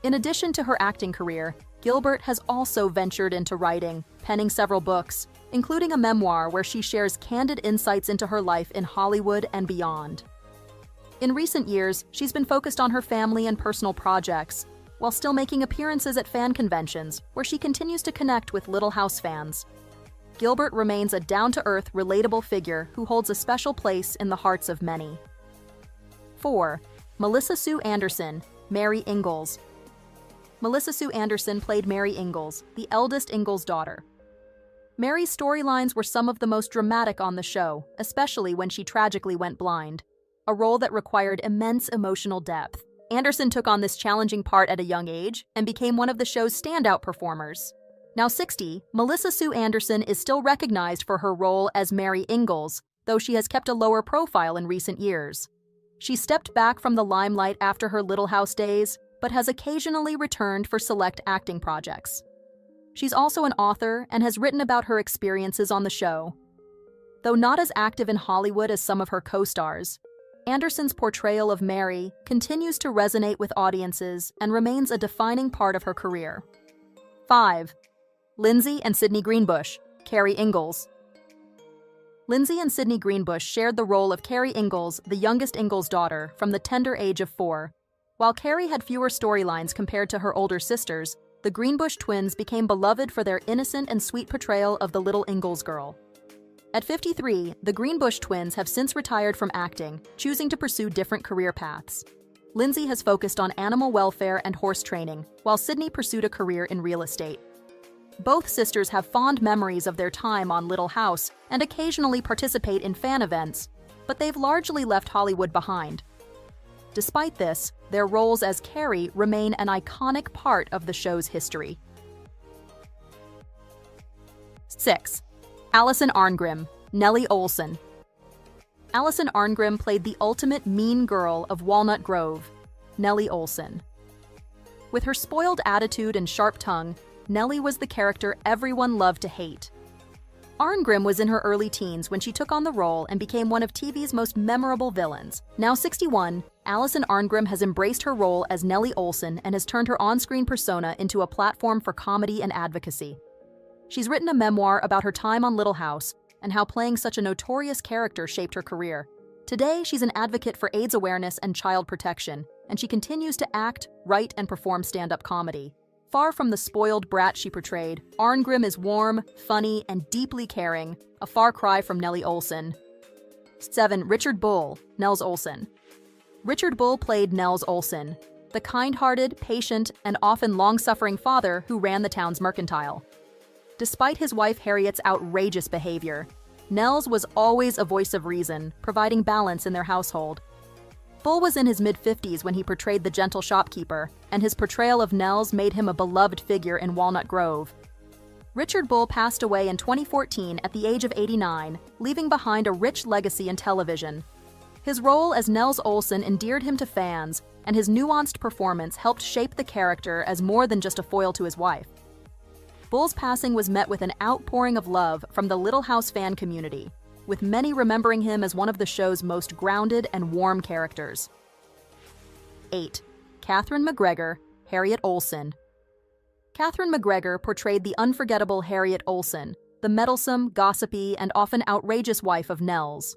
In addition to her acting career, Gilbert has also ventured into writing, penning several books, including a memoir where she shares candid insights into her life in Hollywood and beyond. In recent years, she's been focused on her family and personal projects, while still making appearances at fan conventions, where she continues to connect with Little House fans. Gilbert remains a down-to-earth, relatable figure who holds a special place in the hearts of many. 4. Melissa Sue Anderson, Mary Ingalls. Melissa Sue Anderson played Mary Ingalls, the eldest Ingalls daughter. Mary's storylines were some of the most dramatic on the show, especially when she tragically went blind, a role that required immense emotional depth. Anderson took on this challenging part at a young age and became one of the show's standout performers. Now 60, Melissa Sue Anderson is still recognized for her role as Mary Ingalls, though she has kept a lower profile in recent years. She stepped back from the limelight after her Little House days, but has occasionally returned for select acting projects. She's also an author and has written about her experiences on the show. Though not as active in Hollywood as some of her co-stars, Anderson's portrayal of Mary continues to resonate with audiences and remains a defining part of her career. 5. Lindsay and Sydney Greenbush, Carrie Ingalls. Lindsay and Sydney Greenbush shared the role of Carrie Ingalls, the youngest Ingalls daughter, from the tender age of 4. While Carrie had fewer storylines compared to her older sisters, the Greenbush twins became beloved for their innocent and sweet portrayal of the little Ingalls girl. At 53, the Greenbush twins have since retired from acting, choosing to pursue different career paths. Lindsay has focused on animal welfare and horse training, while Sydney pursued a career in real estate. Both sisters have fond memories of their time on Little House and occasionally participate in fan events, but they've largely left Hollywood behind. Despite this, their roles as Carrie remain an iconic part of the show's history. 6. Allison Arngrim, Nellie Oleson. Allison Arngrim played the ultimate mean girl of Walnut Grove, Nellie Oleson. With her spoiled attitude and sharp tongue, Nellie was the character everyone loved to hate. Arngrim was in her early teens when she took on the role and became one of TV's most memorable villains. Now 61, Allison Arngrim has embraced her role as Nellie Oleson and has turned her on-screen persona into a platform for comedy and advocacy. She's written a memoir about her time on Little House and how playing such a notorious character shaped her career. Today, she's an advocate for AIDS awareness and child protection, and she continues to act, write, and perform stand-up comedy. Far from the spoiled brat she portrayed, Arngrim is warm, funny, and deeply caring, a far cry from Nellie Oleson. 7. Richard Bull, Nels Oleson. Richard Bull played Nels Oleson, the kind-hearted, patient, and often long-suffering father who ran the town's mercantile. Despite his wife Harriet's outrageous behavior, Nels was always a voice of reason, providing balance in their household. Bull was in his mid-50s when he portrayed the gentle shopkeeper, and his portrayal of Nels made him a beloved figure in Walnut Grove. Richard Bull passed away in 2014 at the age of 89, leaving behind a rich legacy in television. His role as Nels Oleson endeared him to fans, and his nuanced performance helped shape the character as more than just a foil to his wife. Bull's passing was met with an outpouring of love from the Little House fan community, with many remembering him as one of the show's most grounded and warm characters. 8. Catherine McGregor, Harriet Oleson. Catherine McGregor portrayed the unforgettable Harriet Oleson, the meddlesome, gossipy, and often outrageous wife of Nels.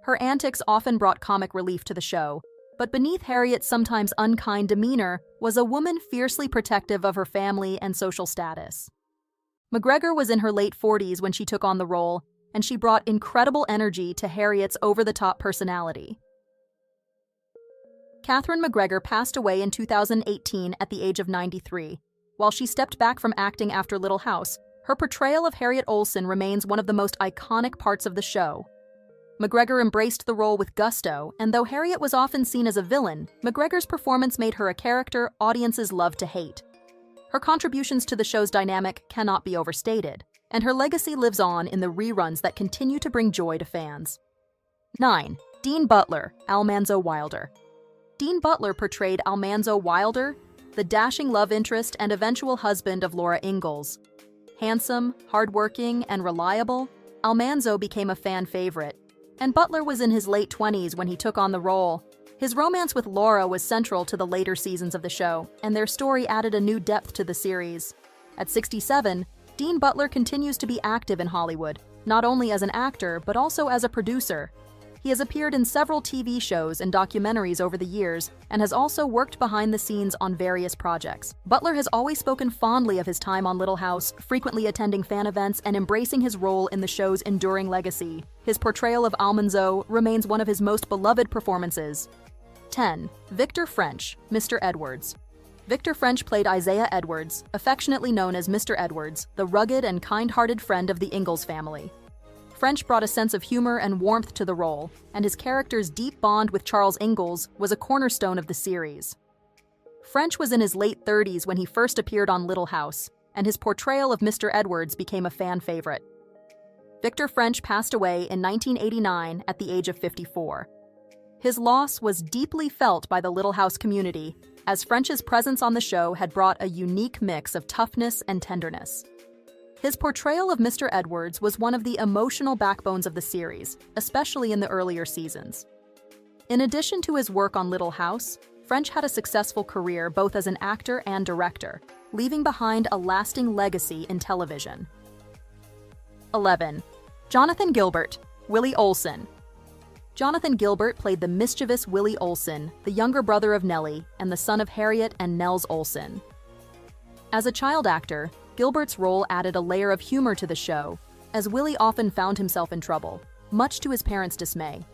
Her antics often brought comic relief to the show, but beneath Harriet's sometimes unkind demeanor was a woman fiercely protective of her family and social status. McGregor was in her late 40s when she took on the role, and she brought incredible energy to Harriet's over-the-top personality. Catherine McGregor passed away in 2018 at the age of 93. While she stepped back from acting after Little House, her portrayal of Harriet Oleson remains one of the most iconic parts of the show. McGregor embraced the role with gusto, and though Harriet was often seen as a villain, McGregor's performance made her a character audiences loved to hate. Her contributions to the show's dynamic cannot be overstated, and her legacy lives on in the reruns that continue to bring joy to fans. 9. Dean Butler, Almanzo Wilder. Dean Butler portrayed Almanzo Wilder, the dashing love interest and eventual husband of Laura Ingalls. Handsome, hardworking, and reliable, Almanzo became a fan favorite, and Butler was in his late 20s when he took on the role. His romance with Laura was central to the later seasons of the show, and their story added a new depth to the series. At 67, Dean Butler continues to be active in Hollywood, not only as an actor, but also as a producer. He has appeared in several TV shows and documentaries over the years, and has also worked behind the scenes on various projects. Butler has always spoken fondly of his time on Little House, frequently attending fan events and embracing his role in the show's enduring legacy. His portrayal of Almanzo remains one of his most beloved performances. 10. Victor French, Mr. Edwards. Victor French played Isaiah Edwards, affectionately known as Mr. Edwards, the rugged and kind-hearted friend of the Ingalls family. French brought a sense of humor and warmth to the role, and his character's deep bond with Charles Ingalls was a cornerstone of the series. French was in his late 30s when he first appeared on Little House, and his portrayal of Mr. Edwards became a fan favorite. Victor French passed away in 1989 at the age of 54. His loss was deeply felt by the Little House community, as French's presence on the show had brought a unique mix of toughness and tenderness. His portrayal of Mr. Edwards was one of the emotional backbones of the series, especially in the earlier seasons. In addition to his work on Little House, French had a successful career both as an actor and director, leaving behind a lasting legacy in television. 11. Jonathan Gilbert, Willie Oleson. Jonathan Gilbert played the mischievous Willie Olson, the younger brother of Nellie and the son of Harriet and Nels Olson. As a child actor, Gilbert's role added a layer of humor to the show, as Willie often found himself in trouble, much to his parents' dismay.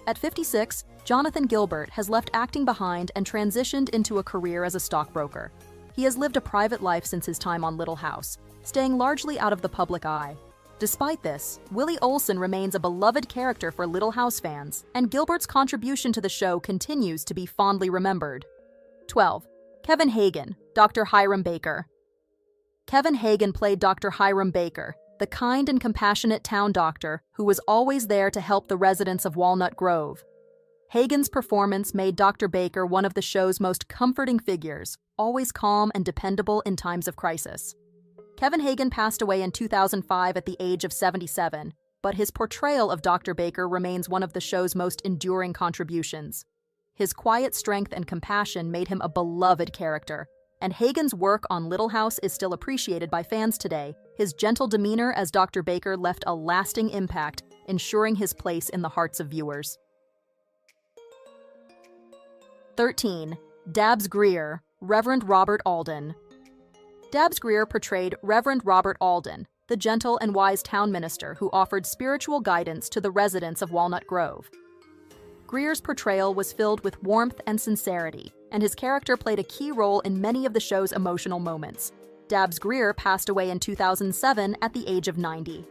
At 56, Jonathan Gilbert has left acting behind and transitioned into a career as a stockbroker. He has lived a private life since his time on Little House, staying largely out of the public eye. Despite this, Willie Olson remains a beloved character for Little House fans, and Gilbert's contribution to the show continues to be fondly remembered. 12. Kevin Hagen, Dr. Hiram Baker. Kevin Hagen played Dr. Hiram Baker, the kind and compassionate town doctor who was always there to help the residents of Walnut Grove. Hagen's performance made Dr. Baker one of the show's most comforting figures, always calm and dependable in times of crisis. Kevin Hagen passed away in 2005 at the age of 77, but his portrayal of Dr. Baker remains one of the show's most enduring contributions. His quiet strength and compassion made him a beloved character, and Hagen's work on Little House is still appreciated by fans today. His gentle demeanor as Dr. Baker left a lasting impact, ensuring his place in the hearts of viewers. 13. Dabbs Greer, Reverend Robert Alden. Dabbs Greer portrayed Reverend Robert Alden, the gentle and wise town minister who offered spiritual guidance to the residents of Walnut Grove. Greer's portrayal was filled with warmth and sincerity, and his character played a key role in many of the show's emotional moments. Dabbs Greer passed away in 2007 at the age of 90.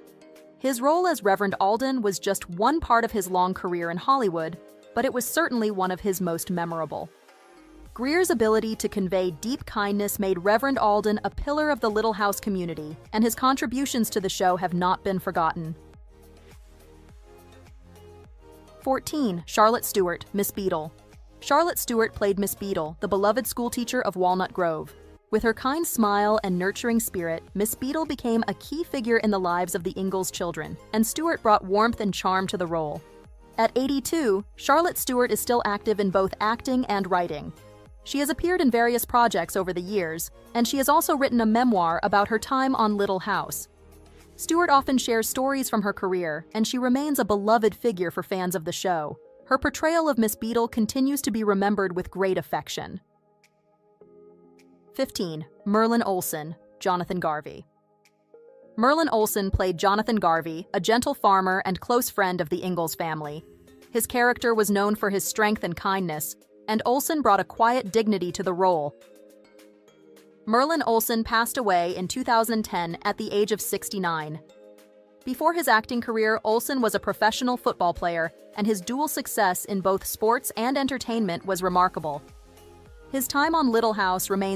His role as Reverend Alden was just one part of his long career in Hollywood, but it was certainly one of his most memorable. Greer's ability to convey deep kindness made Reverend Alden a pillar of the Little House community, and his contributions to the show have not been forgotten. 14. Charlotte Stewart, Miss Beadle. Charlotte Stewart played Miss Beadle, the beloved schoolteacher of Walnut Grove. With her kind smile and nurturing spirit, Miss Beadle became a key figure in the lives of the Ingalls children, and Stewart brought warmth and charm to the role. At 82, Charlotte Stewart is still active in both acting and writing. She has appeared in various projects over the years, and she has also written a memoir about her time on Little House. Stewart often shares stories from her career, and she remains a beloved figure for fans of the show. Her portrayal of Miss Beadle continues to be remembered with great affection. 15. Merlin Olsen, Jonathan Garvey. Merlin Olsen played Jonathan Garvey, a gentle farmer and close friend of the Ingalls family. His character was known for his strength and kindness, and Olsen brought a quiet dignity to the role. Merlin Olsen passed away in 2010 at the age of 69. Before his acting career, Olsen was a professional football player, and his dual success in both sports and entertainment was remarkable. His time on Little House remains